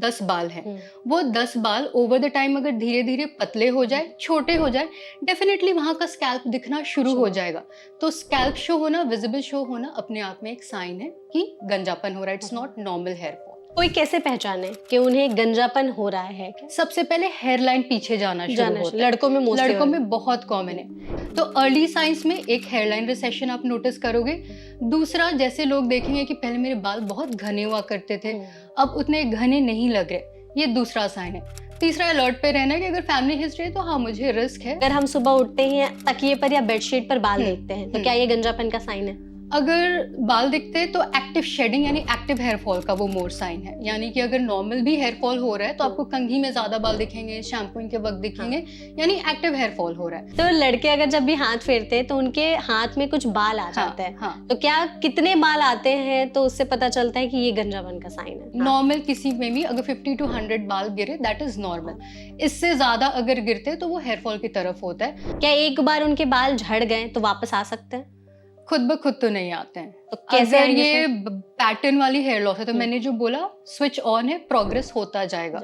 10 बाल हैं, वो 10 बाल ओवर द टाइम अगर धीरे धीरे पतले हो जाए, छोटे हो जाए, डेफिनेटली वहाँ का स्कैल्प दिखना शुरू हो जाएगा। तो स्कैल्प शो होना, विजिबल शो होना अपने आप में एक साइन है कि गंजापन हो रहा है। It's not normal hair fall. कोई कैसे पहचाने कि उन्हें गंजापन हो रहा है? सबसे पहले हेयर लाइन पीछे जाना शुरू होता है। लड़कों में लड़कों में बहुत कॉमन है। तो अर्ली साइंस में एक हेयर लाइन रिसेशन आप नोटिस करोगे। दूसरा, जैसे लोग देखेंगे कि पहले मेरे बाल बहुत घने हुआ करते थे, अब उतने घने नहीं लग रहे, ये दूसरा साइन है। तीसरा, अलर्ट पे रहना है कि अगर फैमिली हिस्ट्री है तो हाँ मुझे रिस्क है। अगर हम सुबह उठते हैं तकिए पर या बेडशीट पर बाल देखते हैं तो क्या ये गंजापन का साइन है? अगर बाल दिखते हैं तो एक्टिव शेडिंग यानी एक्टिव हेयर फॉल का वो मोर साइन है। यानी कि अगर नॉर्मल भी हेयर फॉल हो रहा है तो आपको कंघी में ज्यादा बाल दिखेंगे, शैम्पूइंग के वक्त दिखेंगे, यानी एक्टिव हेयर फॉल हो रहा है। तो लड़के अगर जब भी हाथ फेरते हैं तो उनके हाथ में कुछ बाल आ जाते हैं। तो क्या कितने बाल आते हैं तो उससे पता चलता है कि ये गंजापन का साइन है? नॉर्मल किसी में भी अगर 50 to 100 बाल गिरे, दैट इज नॉर्मल। इससे ज्यादा अगर गिरते तो वो हेयर फॉल की तरफ होता है। क्या एक बार उनके बाल झड़ गए तो वापस आ सकते हैं? खुद ब खुद तो नहीं आते हैं। तो कैसे अगर ये पैटर्न वाली हेयर लॉस है तो मैंने जो बोला स्विच ऑन है, प्रोग्रेस होता जाएगा।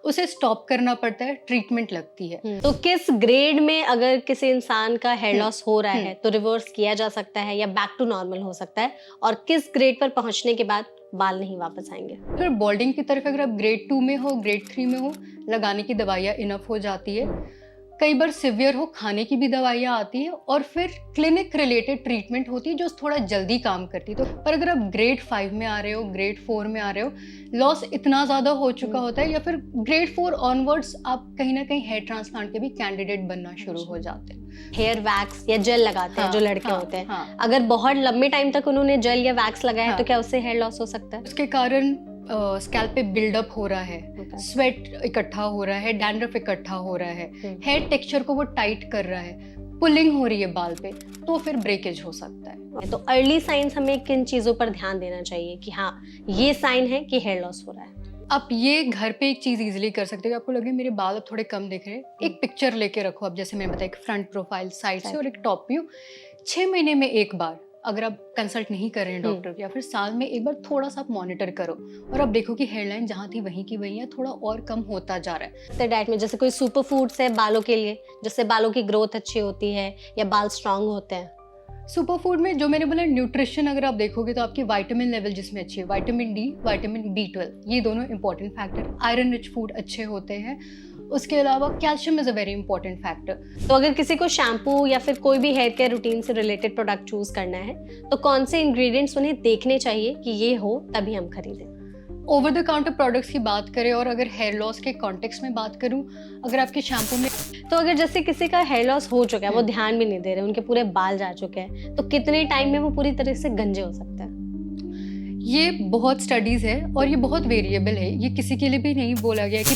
उसे स्टॉप करना पड़ता है, ट्रीटमेंट लगती है। तो किस ग्रेड में अगर किसी इंसान का हेयर लॉस हो रहा है तो रिवर्स किया जा सकता है या बैक टू नॉर्मल हो सकता है, और किस ग्रेड पर पहुंचने के बाद बाल नहीं वापस आएंगे? अगर बॉल्डिंग की तरफ अगर आप ग्रेड 2 में हो, ग्रेड 3 में हो, लगाने की दवाइयाँ इनफ हो जाती है। कई बार सिवियर हो, खाने की भी दवाइयाँ आती है, और फिर क्लिनिक रिलेटेड ट्रीटमेंट होती है जो थोड़ा जल्दी काम करती है। तो पर अगर आप ग्रेड 5 में आ रहे हो, ग्रेड 4 में आ रहे हो, लॉस इतना ज़्यादा हो चुका होता है, या फिर ग्रेड 4 ऑनवर्ड्स आप कहीं ना कहीं हेयर ट्रांसप्लांट के भी कैंडिडेट बनना शुरू हो जाते हैं। हेयर वैक्स या जेल लगाते हैं जो लड़के होते हैं, अगर बहुत लंबे टाइम तक उन्होंने जेल या वैक्स लगाया है तो क्या उससे हेयर लॉस हो सकता है? उसके कारण स्कैल्प पे बिल्डअप हो रहा है, स्वेट इकट्ठा हो रहा है, डैंड्रफ इकट्ठा हो रहा है, हेयर टेक्सचर को वो टाइट कर रहा है, पुलिंग हो रही है बाल पे, तो फिर ब्रेकेज हो सकता है। तो अर्ली साइंस हमें किन चीजों पर ध्यान देना चाहिए कि हाँ ये साइन है कि हेयर लॉस हो रहा है? आप ये घर पे एक चीज इजीली कर सकते हो कि आपको लगे मेरे बाल अब थोड़े कम दिख रहे हैं, एक पिक्चर लेके रखो। अब जैसे मैंने बताया, एक फ्रंट प्रोफाइल साइड से और एक टॉप व्यू। 6 महीने में एक बार अगर आप कंसल्ट नहीं कर रहे हैं डॉक्टर, या फिर साल में एक बार थोड़ा सा आप मॉनिटर करो और आप देखो कि हेयरलाइन जहाँ थी वहीं की वहीं है, थोड़ा और कम होता जा रहा है। तो डाइट में जैसे कोई सुपर फूड्स है बालों के लिए, जिससे बालों की ग्रोथ अच्छी होती है या बाल स्ट्रांग होते हैं? सुपर फूड में जो मैंने बोला न्यूट्रिशन, अगर आप देखोगे तो आपकी विटामिन लेवल जिसमें अच्छी है, विटामिन डी, विटामिन B12, ये दोनों important factor. Iron rich food अच्छे होते हैं। उसके अलावा calcium is a very important factor. तो अगर किसी को शैम्पू या फिर कोई भी हेयर केयर रूटीन से रिलेटेड प्रोडक्ट चूज करना है तो कौन से इंग्रेडिएंट्स उन्हें देखने चाहिए कि ये हो तभी हम खरीदें? ओवर द काउंटर प्रोडक्ट्स की बात करें, और अगर हेयर लॉस के कॉन्टेक्स्ट में बात करूं, अगर आपके शैम्पू में, तो अगर जैसे किसी का हेयर लॉस हो चुका है, वो ध्यान भी नहीं दे रहे, उनके पूरे बाल जा चुके हैं, तो कितने टाइम में वो पूरी तरह से गंजे हो सकते हैं? ये बहुत स्टडीज है और ये बहुत वेरिएबल है। ये किसी के लिए भी नहीं बोला गया कि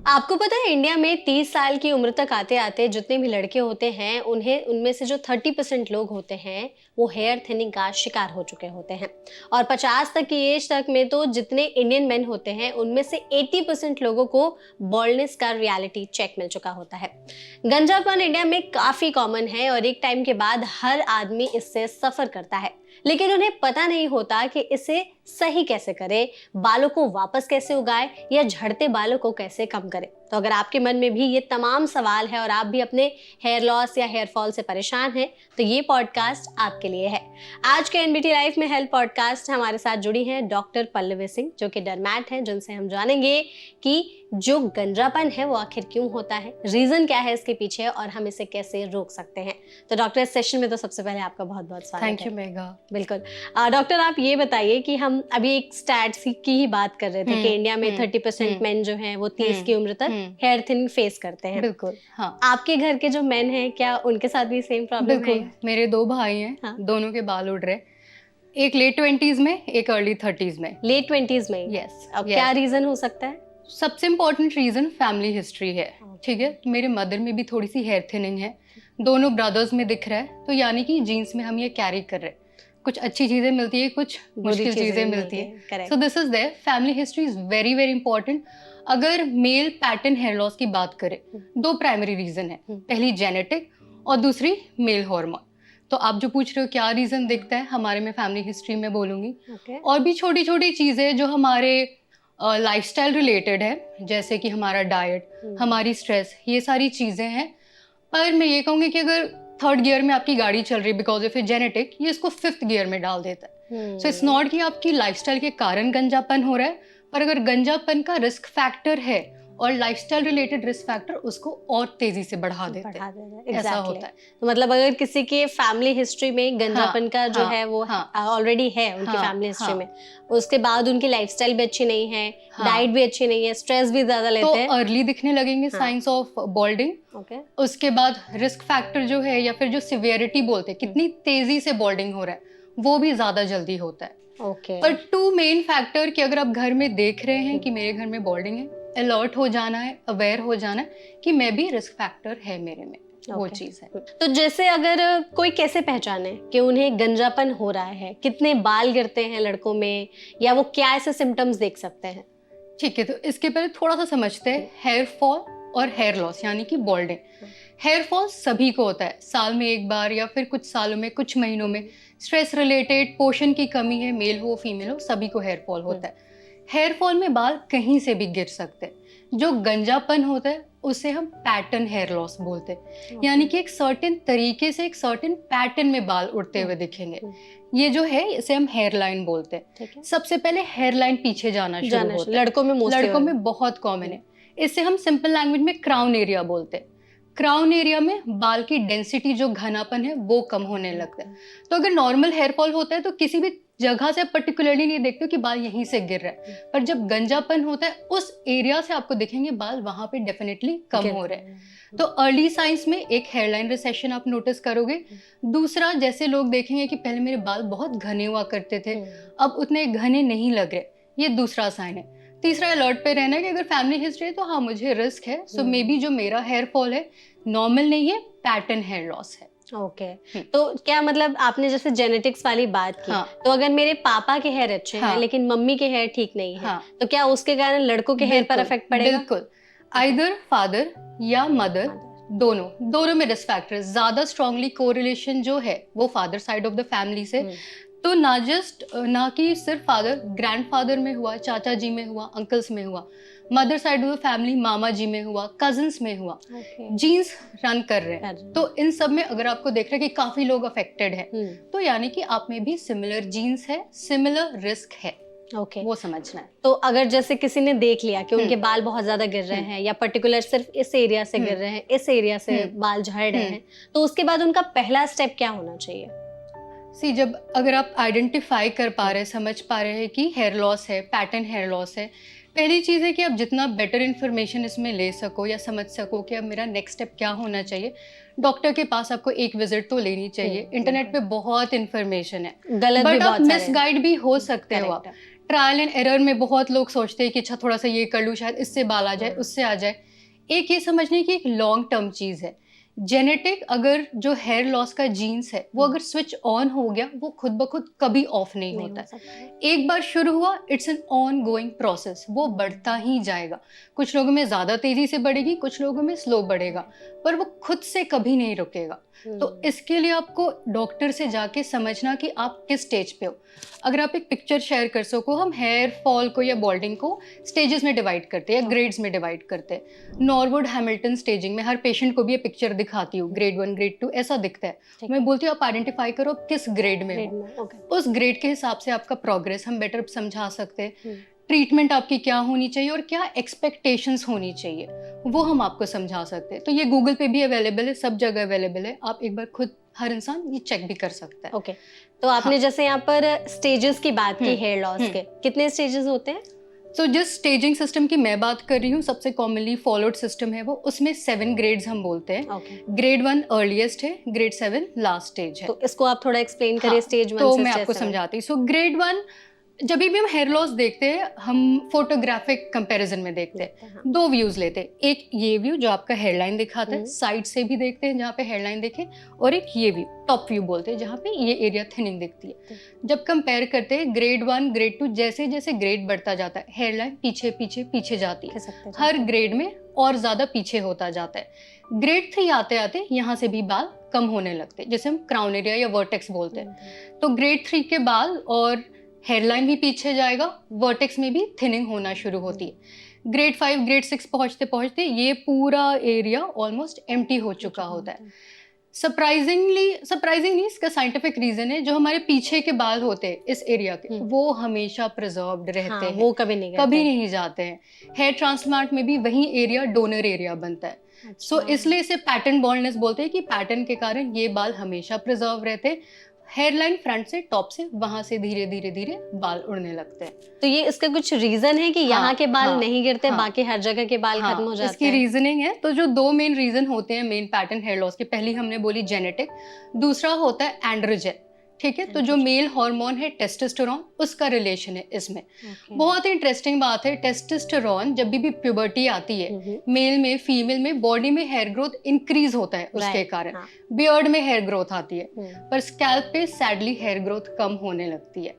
आपको पता है इंडिया में 30 साल की उम्र तक आते आते जितने भी लड़के होते हैं उन्हें उनमें से जो 30% लोग होते हैं वो हेयर थिनिंग का शिकार हो चुके होते हैं, और 50 तक की एज तक में तो जितने इंडियन मेन होते हैं उनमें से 80% लोगों को बॉल्डनेस का रियलिटी चेक मिल चुका होता है। गंजापन इंडिया में काफी कॉमन है और एक टाइम के बाद हर आदमी इससे सफर करता है, लेकिन उन्हें पता नहीं होता कि इसे सही कैसे करे, बालों को वापस कैसे उगाए या झड़ते बालों को कैसे कम करे। तो अगर आपके मन में भी ये तमाम सवाल है और आप भी अपने हेयर लॉस या हेयर फॉल से परेशान हैं तो ये पॉडकास्ट आपके लिए है। आज के एनबीटी लाइफ में हेल्थ पॉडकास्ट हमारे साथ जुड़ी हैं डॉक्टर पल्लवी सिंह, जो कि डर्मैट हैं, जिनसे हम जानेंगे कि जो गंजापन है वो आखिर क्यों होता है, रीजन क्या है इसके पीछे और हम इसे कैसे रोक सकते हैं। तो डॉक्टर, इस सेशन में तो सबसे पहले आपका बहुत बहुत स्वागत है। Thank you Megha. बिल्कुल। डॉक्टर, आप ये बताइए कि हम अभी एक स्टैट्स की ही बात कर रहे थे कि इंडिया में 30% मेन जो हैं वो 30 की उम्र तक हेयर थिनिंग फेस करते हैं। बिल्कुल, हाँ। आपके घर के जो मेन हैं क्या उनके साथ भी सेम प्रॉब्लम है? मेरे 2 भाई हैं, हाँ। दोनों के बाल उड़ रहे, एक लेट 20s में, एक अर्ली 30s में। लेट 20s में? यस। अब क्या रीजन हो सकता है? सबसे इम्पोर्टेंट रीजन फैमिली हिस्ट्री है, ठीक है। मेरे मदर में भी थोड़ी सी हेयर थिनिंग है, दोनों ब्रदर्स में दिख रहा है, तो यानी कि जीन्स में हम ये कैरी कर रहे हैं। कुछ अच्छी चीजें मिलती है, कुछ मुश्किल चीजें मिलती है। So this is there. Family history is very very important. अगर मेल पैटर्न हेयर लॉस की बात करें, 2 प्राइमरी रीजन है। पहली जेनेटिक और दूसरी मेल हार्मोन। तो आप जो पूछ रहे हो क्या रीज़न दिखता है हमारे में फैमिली हिस्ट्री में बोलूँगी। ओके। और भी छोटी छोटी चीज़ें जो हमारे लाइफस्टाइल रिलेटेड है, जैसे कि हमारा डाइट, हमारी स्ट्रेस, ये सारी चीज़ें हैं। पर मैं ये कहूँगी कि अगर थर्ड गियर में आपकी गाड़ी चल रही है बिकॉज ऑफ ए जेनेटिक, ये इसको फिफ्थ गियर में डाल देता है। सो इट्स नॉट कि आपकी लाइफस्टाइल के कारण गंजापन हो रहा है, पर अगर गंजापन का रिस्क फैक्टर है और लाइफस्टाइल रिलेटेड रिस्क फैक्टर उसको और तेजी से बढ़ा देते हैं। ऐसा Exactly. होता है। तो मतलब अगर किसी के फैमिली हिस्ट्री में गंजापन का जो है वो ऑलरेडी है उनकी फैमिली हिस्ट्री में, उसके बाद उनकी लाइफस्टाइल भी अच्छी नहीं है, डाइट भी अच्छी नहीं है, स्ट्रेस भी ज्यादा लेते हैं, तो अर्ली दिखने लगेंगे साइंस ऑफ बॉल्डिंग। उसके बाद रिस्क फैक्टर जो है या फिर जो सिवियरिटी बोलते हैं, कितनी तेजी से बॉल्डिंग हो रहा है, वो भी ज्यादा जल्दी होता है। पर टू मेन फैक्टर कि अगर आप घर में देख रहे हैं कि मेरे घर में बॉल्डिंग है, अलर्ट हो जाना है, अवेयर हो जाना है कि मैं भी रिस्क फैक्टर है मेरे में, वो चीज है। तो जैसे अगर कोई कैसे पहचाने कि उन्हें गंजापन हो रहा है, कितने बाल गिरते हैं लड़कों में, या वो क्या ऐसे सिम्टम्स देख सकते हैं? ठीक है, तो इसके पहले थोड़ा सा समझते हैं हेयर फॉल और हेयर लॉस यानी कि बॉल्डिंग। हेयर फॉल सभी को होता है, साल में एक बार या फिर कुछ सालों में, कुछ महीनों में। स्ट्रेस रिलेटेड, पोषण की कमी है, मेल हो फीमेल हो, सभी को हेयर फॉल होता है। हेयर फॉल में बाल कहीं से भी गिर सकते हैं। जो गंजापन होता है उसे हम पैटर्न हेयर लॉस बोलते हैं, यानी कि एक सर्टेन तरीके से एक सर्टेन पैटर्न में बाल उड़ते हुए दिखेंगे। ये जो है इसे हम हेयर लाइन बोलते हैं। सबसे पहले हेयर लाइन पीछे जाना शुरू होता है, लड़कों में बहुत कॉमन है। इसे हम सिंपल लैंग्वेज में क्राउन एरिया बोलते हैं। क्राउन एरिया में बाल की डेंसिटी, जो घनापन है, वो कम होने लगता है। तो अगर नॉर्मल हेयर फॉल होता है तो किसी भी जगह से पर्टिकुलरली नहीं देखते हो कि बाल यहीं से गिर रहा है, पर जब गंजापन होता है उस एरिया से आपको दिखेंगे बाल वहां पे डेफिनेटली कम हो रहे हैं। तो अर्ली साइंस में एक हेयरलाइन रिसेशन आप नोटिस करोगे। दूसरा, जैसे लोग देखेंगे कि पहले मेरे बाल बहुत घने हुआ करते थे, अब उतने घने नहीं लग रहे, ये दूसरा साइन है। तीसरा, अलर्ट पे रहना है कि अगर फैमिली हिस्ट्री है तो हाँ मुझे रिस्क है, सो मे बी जो मेरा हेयर फॉल है नॉर्मल नहीं है, पैटर्न हेयर लॉस है। तो क्या मतलब आपने जैसे जेनेटिक्स वाली बात की, तो अगर मेरे पापा के हेयर अच्छे हैं लेकिन मम्मी के हेयर ठीक नहीं है, तो क्या उसके कारण लड़कों के हेयर पर इफेक्ट पड़ेगा? बिल्कुल, आइदर फादर या मदर, दोनों में रिस्क फैक्टर ज्यादा स्ट्रांगली कोरिलेशन जो है वो father side of the family से। तो ना कि सिर्फ फादर, ग्रैंडफादर में हुआ, चाचा जी में हुआ, अंकल्स में हुआ, mother side of the family मामा जी में हुआ, कजिन्स में हुआ, जीन्स रन कर रहे हैं। तो इन सब में अगर आपको देख रहे हैं कि काफी लोग अफेक्टेड है, तो यानी कि आप में भी सिमिलर जीन्स है, सिमिलर रिस्क है। वो समझना है। तो अगर जैसे किसी ने देख लिया कि उनके बाल बहुत ज्यादा गिर रहे हैं, या पर्टिकुलर सिर्फ इस एरिया से गिर रहे हैं, इस एरिया से बाल झड़ रहे हैं, तो उसके बाद उनका पहला स्टेप क्या होना चाहिए? जब अगर आप आइडेंटिफाई कर पा रहे हैं, समझ पा रहे हैं कि हेयर लॉस है, पैटर्न हेयर लॉस है, पहली चीज़ है कि आप जितना बेटर इन्फॉर्मेशन इसमें ले सको या समझ सको कि अब मेरा नेक्स्ट स्टेप क्या होना चाहिए, डॉक्टर के पास आपको एक विजिट तो लेनी चाहिए। इंटरनेट पे बहुत इन्फॉर्मेशन है, बट आप मिसगाइड भी हो सकते हो। आप ट्रायल एंड एरर में बहुत लोग सोचते हैं कि अच्छा थोड़ा सा ये कर लूँ, शायद इससे बाल आ जाए, उससे आ जाए। एक ये समझने की एक लॉन्ग टर्म चीज़ है, जेनेटिक अगर जो हेयर लॉस का जीन्स है वो अगर स्विच ऑन हो गया, वो खुद ब खुद कभी ऑफ नहीं होता है। एक बार शुरू हुआ, it's an on going process, वो बढ़ता ही जाएगा। कुछ लोगों में ज्यादा तेजी से बढ़ेगी, कुछ लोगों में स्लो बढ़ेगा, पर वो खुद से कभी नहीं रुकेगा। तो इसके लिए आपको डॉक्टर से जाके समझना कि आप किस स्टेज पे हो। अगर आप एक पिक्चर शेयर कर सको, हम हेयर फॉल को या बॉल्डिंग को स्टेजेस में डिवाइड करते हैं या ग्रेड्स में डिवाइड करते हैं। नॉरवुड हैमिल्टन स्टेजिंग में हर पेशेंट को भी ये पिक्चर दिखाती हूँ, ग्रेड 1 ग्रेड 2 ऐसा दिखता है। मैं बोलती हूँ आप आइडेंटिफाई करो किस ग्रेड में हो, उस ग्रेड के हिसाब से आपका प्रोग्रेस हम बेटर समझा सकते हैं। ट्रीटमेंट आपकी क्या होनी चाहिए और क्या एक्सपेक्टेशंस होनी चाहिए, वो हम आपको समझा सकते हैं। तो ये गूगल पे भी अवेलेबल है, सब जगह अवेलेबल है, आप एक बार खुद हर इंसान ये चेक भी कर सकता है। तो आपने जैसे यहाँ पर स्टेजेस की बात की हेयर लॉस के, कितने स्टेजेस होते हैं? तो जिस स्टेजिंग सिस्टम की मैं बात कर रही हूँ, सबसे कॉमनली फॉलोड सिस्टम है वो, उसमें 7 ग्रेड्स हम बोलते हैं। ग्रेड 1 अर्लीस्ट है, ग्रेड 7 लास्ट स्टेज है। तो इसको आप थोड़ा एक्सप्लेन करिए, स्टेज 1 तो मैं आपको समझाती हूँ। सो ग्रेड 1 जब भी हम हेयर लॉस देखते हैं, हम फोटोग्राफिक कंपैरिजन में देखते हैं, 2 व्यूज लेते हैं। एक ये व्यू जो आपका हेयरलाइन दिखाता है, साइड से भी देखते हैं जहाँ पे हेयरलाइन दिखे, और एक ये व्यू टॉप व्यू बोलते हैं जहाँ पे ये एरिया थिनिंग दिखती है। जब कंपेयर करते हैं ग्रेड 1 ग्रेड 2, जैसे जैसे ग्रेड बढ़ता जाता है हेयरलाइन पीछे पीछे पीछे जाती है, हर ग्रेड में और ज्यादा पीछे होता जाता है। ग्रेड 3 आते आते यहाँ से भी बाल कम होने लगते हैं, जैसे हम क्राउन एरिया या वर्टेक्स बोलते हैं। तो ग्रेड 3 के बाल और हेयरलाइन भी पीछे जाएगा, वर्टेक्स में भी थिनिंग होना शुरू होती है। ग्रेड 5 ग्रेड 6 पहुंचते पहुंचते ये पूरा एरिया ऑलमोस्ट एम्प्टी हो चुका होता है। सरप्राइजिंगली इसका साइंटिफिक रीजन है, जो हमारे पीछे के बाल होते हैं इस एरिया के, वो हमेशा प्रिजर्व्ड रहते हैं, वो कभी नहीं जाते हैं। हेयर ट्रांसप्लांट में भी वही एरिया डोनर एरिया बनता है। सो इसलिए इसे पैटर्न बॉल्डनेस बोलते हैं कि पैटर्न के कारण ये बाल हमेशा प्रिजर्व रहते हैं। हेयरलाइन फ्रंट से टॉप से वहां से धीरे धीरे बाल उड़ने लगते हैं। तो ये इसका कुछ रीजन है कि यहाँ के बाल नहीं गिरते, बाकी हर जगह के बाल खत्म हो जाते हैं? इसकी रीजनिंग है। तो जो 2 मेन रीजन होते हैं मेन पैटर्न हेयर लॉस के, पहली हमने बोली जेनेटिक, दूसरा होता है एंड्रोजन। ठीक है, तो जो मेल हार्मोन है टेस्टोस्टेरोन, उसका रिलेशन है इसमें। बहुत ही इंटरेस्टिंग बात है, टेस्टोस्टेरोन जब भी प्यूबर्टी आती है मेल में फीमेल में, बॉडी में हेयर ग्रोथ इंक्रीज होता है उसके कारण, बियर्ड में हेयर ग्रोथ आती है, पर स्कैल्प पे सैडली हेयर ग्रोथ कम होने लगती है।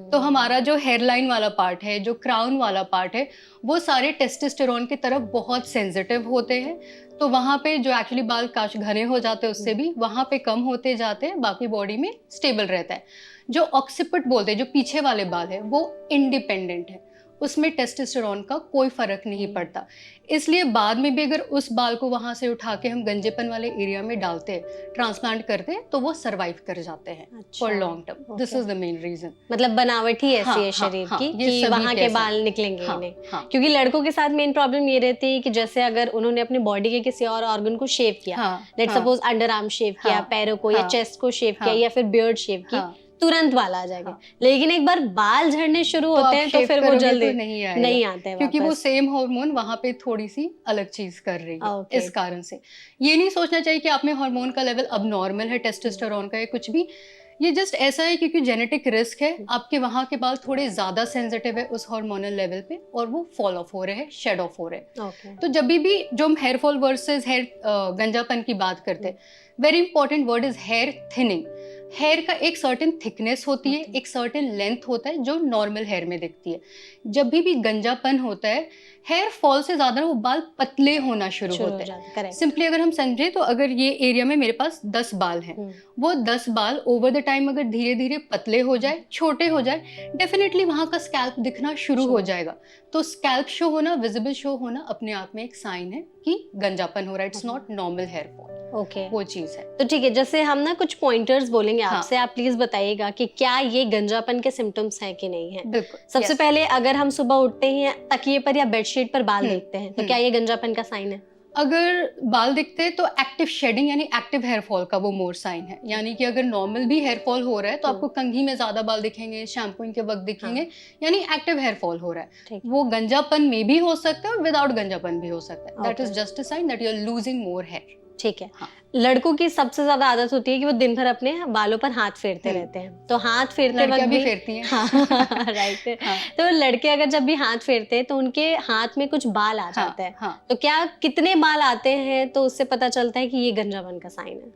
तो हमारा जो हेयरलाइन वाला पार्ट है, जो क्राउन वाला पार्ट है, वो सारे टेस्टोस्टेरोन की तरफ बहुत सेंसिटिव होते हैं। तो वहाँ पे जो एक्चुअली बाल काश घने हो जाते हैं उससे भी वहाँ पे कम होते जाते हैं, बाकी बॉडी में स्टेबल रहता है। जो ऑक्सीपिट बोलते हैं, जो पीछे वाले बाल है, वो इंडिपेंडेंट है, उसमें टेस्टोस्टेरोन का कोई फर्क नहीं पड़ता। इसलिए बाद में भी अगर उस बाल को वहां से उठा के हम गंजेपन वाले एरिया में डालते हैं, ट्रांसप्लांट करते हैं, तो वो सरवाइव कर जाते हैं for long term. This is the main reason. मतलब बनावट ही ऐसी है शरीर की कि वहां के बाल निकलेंगे नहीं। क्योंकि लड़कों के साथ मेन प्रॉब्लम ये रहती है कि जैसे अगर उन्होंने अपनी बॉडी के किसी और ऑर्गन को शेव किया, लेट्स सपोज अंडर आर्म शेव किया, पैरों को या चेस्ट को शेव किया या फिर बियर्ड शेव की, तुरंत बाल आ जाएंगे। लेकिन एक बार बाल झड़ने शुरू होते हैं तो फिर वो जल्दी नहीं आते हैं, क्योंकि वो सेम हार्मोन वहां पे थोड़ी सी अलग चीज कर रही है। इस कारण से ये नहीं सोचना चाहिए कि आप में हार्मोन का लेवल अब नॉर्मल है, टेस्टोस्टेरोन का है, कुछ भी। ये जस्ट ऐसा है क्योंकि जेनेटिक रिस्क है, आपके वहां के बाल थोड़े ज्यादा सेंसिटिव है उस हार्मोनल लेवल पे, और वो फॉल ऑफ हो रहे हैं, शेड ऑफ हो रहे हैं। तो जब भी जो हम हेयर फॉल वर्सेस हेयर गंजापन की बात करते हैं, very important word is hair thinning. Hair का एक सर्टेन थिकनेस होती है, एक सर्टेन लेंथ होता है जो नॉर्मल हेयर में दिखती है। जब भी गंजापन होता है, हेयर फॉल से ज्यादा वो बाल पतले होना शुरू होते हैं। सिंपली अगर हम समझे तो अगर ये एरिया में मेरे पास 10 बाल हैं, वो 10 बाल ओवर द टाइम अगर धीरे धीरे पतले हो जाए, छोटे हो जाए, डेफिनेटली वहां का स्कैल्प दिखना शुरू हो जाएगा। तो स्कैल्प शो होना, विजिबल शो होना अपने आप में एक साइन है कि गंजापन हो रहा है। It's not normal hair fall. वो चीज है। तो ठीक है, जैसे हम ना कुछ पॉइंटर्स बोलेंगे आपसे, आप प्लीज बताइएगा कि क्या ये गंजापन के सिम्टम्स हैं कि नहीं है। बिल्कुल। सबसे पहले अगर हम सुबह उठते हैं तकिए पर या बेडशीट पर बाल देखते हैं, तो क्या ये गंजापन का साइन है? अगर बाल दिखते हैं तो एक्टिव शेडिंग यानी एक्टिव हेयर फॉल का वो मोर साइन है। यानी कि अगर नॉर्मल भी हेयर फॉल हो रहा है तो आपको कंघी में ज्यादा बाल दिखेंगे, शैम्पूइंग के वक्त दिखेंगे, यानी एक्टिव हेयर फॉल हो रहा है। वो गंजापन में भी हो सकता है और विदाउट गंजापन भी हो सकता है। That is just a sign that you are losing more hair. ठीक है। लड़कों की सबसे ज्यादा आदत होती है कि वो दिन भर अपने बालों पर हाथ फेरते रहते हैं, तो हाथ फेरते वक्त भी फेरती हैं। राइट। तो लड़के अगर जब भी हाथ फेरते हैं तो उनके हाथ में कुछ बाल आ जाते हैं। तो क्या कितने बाल आते हैं तो उससे पता चलता है कि ये गंजापन का साइन है?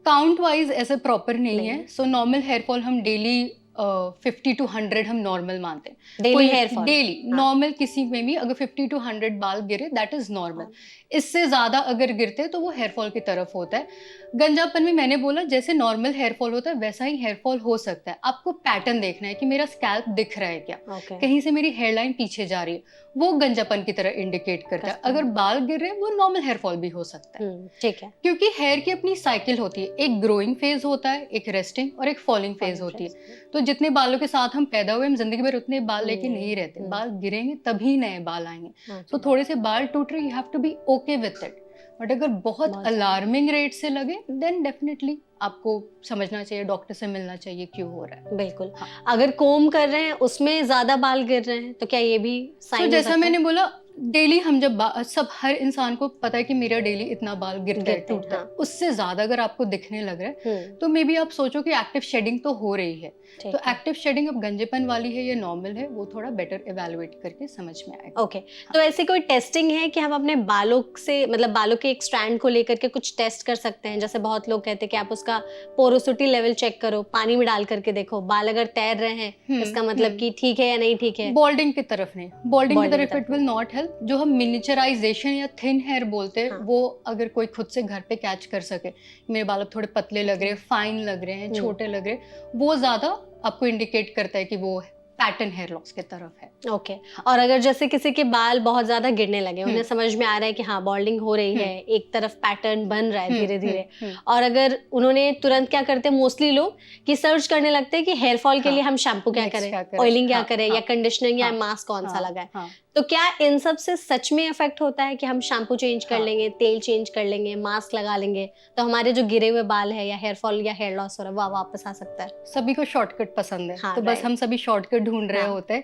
काउंट वाइज ऐसे प्रॉपर नहीं है। सो नॉर्मल हेयर फॉल हम डेली 50 to 100 हम नॉर्मल मानते हैं। Daily hair fall daily normal किसी में भी अगर 50 to 100 बाल गिरे दैट इज नॉर्मल। इससे ज्यादा अगर गिरते तो वो हेयर फॉल की तरफ होता है। गंजापन में मैंने बोला जैसे नॉर्मल हेयर फॉल होता है वैसा ही हेयर फॉल हो सकता है। आपको पैटर्न देखना है कि मेरा स्कैल्प दिख रहा है क्या, कहीं से मेरी हेयरलाइन पीछे जा रही है, वो गंजापन की तरह इंडिकेट करता है। अगर बाल गिर रहे हैं वो नॉर्मल हेयर फॉल भी हो सकता है। ठीक है। क्योंकि हेयर की अपनी साइकिल होती है, एक ग्रोइंग फेज होता है, एक रेस्टिंग और एक फॉलिंग फेज होती है। तो जितने बालों के साथ हम पैदा हुए हम जिंदगी भर उतने बाल लेके नहीं रहते, बाल गिरेंगे तभी नए बाल आएंगे। तो थोड़े से बाल टूट रहे, you have to be okay with it. But अगर बहुत अलार्मिंग रेट से लगे देन डेफिनेटली आपको समझना चाहिए, डॉक्टर से मिलना चाहिए क्यों हो रहा है। बिल्कुल। अगर कोम कर रहे हैं उसमें ज्यादा बाल गिर रहे हैं तो क्या ये भी साइन? जैसा मैंने बोला डेली हम जब सब हर इंसान को पता है कि मेरा डेली इतना बाल गिरता है, टूटता है। उससे ज्यादा अगर आपको दिखने लग रहा है तो मे बी आप सोचो कि एक्टिव शेडिंग तो हो रही है। तो एक्टिव शेडिंग अब गंजेपन वाली है या नॉर्मल है वो थोड़ा बेटर इवैल्यूएट करके समझ में आएगा। ओके। तो ऐसी कोई टेस्टिंग है कि हम अपने बालों से मतलब बालों के एक स्ट्रैंड को लेकर के कुछ टेस्ट कर सकते हैं? जैसे बहुत लोग कहते हैं कि आप उसका पोरोसिटी लेवल चेक करो, पानी में डाल करके देखो, बाल अगर तैर रहे हैं इसका मतलब कि ठीक है या नहीं ठीक है। बॉल्डिंग की तरफ नहीं, बॉल्डिंग की तरफ it will not help. Help जो हम मिनिचराइजेशन या थिन हेयर बोलते हैं हाँ। वो अगर कोई खुद से घर पे कैच कर सके, मेरे बाल अब थोड़े पतले लग रहे हैं, फाइन लग रहे हैं, छोटे लग रहे हैं, वो ज्यादा आपको इंडिकेट करता है कि वो पैटर्न हेयर लॉस की तरफ है। ओके। और अगर जैसे किसी के बाल बहुत ज्यादा गिरने लगे, उन्हें समझ में आ रहा है कि हाँ बॉल्डिंग हो रही है, एक तरफ पैटर्न बन रहा है धीरे धीरे, और अगर उन्होंने तुरंत क्या करते हैं मोस्टली लोग कि सर्च करने लगते हैं कि हेयर फॉल के लिए हम शैम्पू क्या करें, ऑयलिंग क्या करें, या कंडीशनिंग या मास्क कौन सा लगाए। तो क्या इन सब से सच में इफेक्ट होता है कि हम शैम्पू चेंज कर लेंगे, तेल चेंज कर लेंगे, मास्क लगा लेंगे तो हमारे जो गिरे हुए बाल है या हेयर फॉल या हेयर लॉस हो रहा है वो वापस आ सकता है? सभी को शॉर्टकट पसंद है, हाँ, तो बस हम सभी शॉर्टकट ढूंढ रहे होते हैं।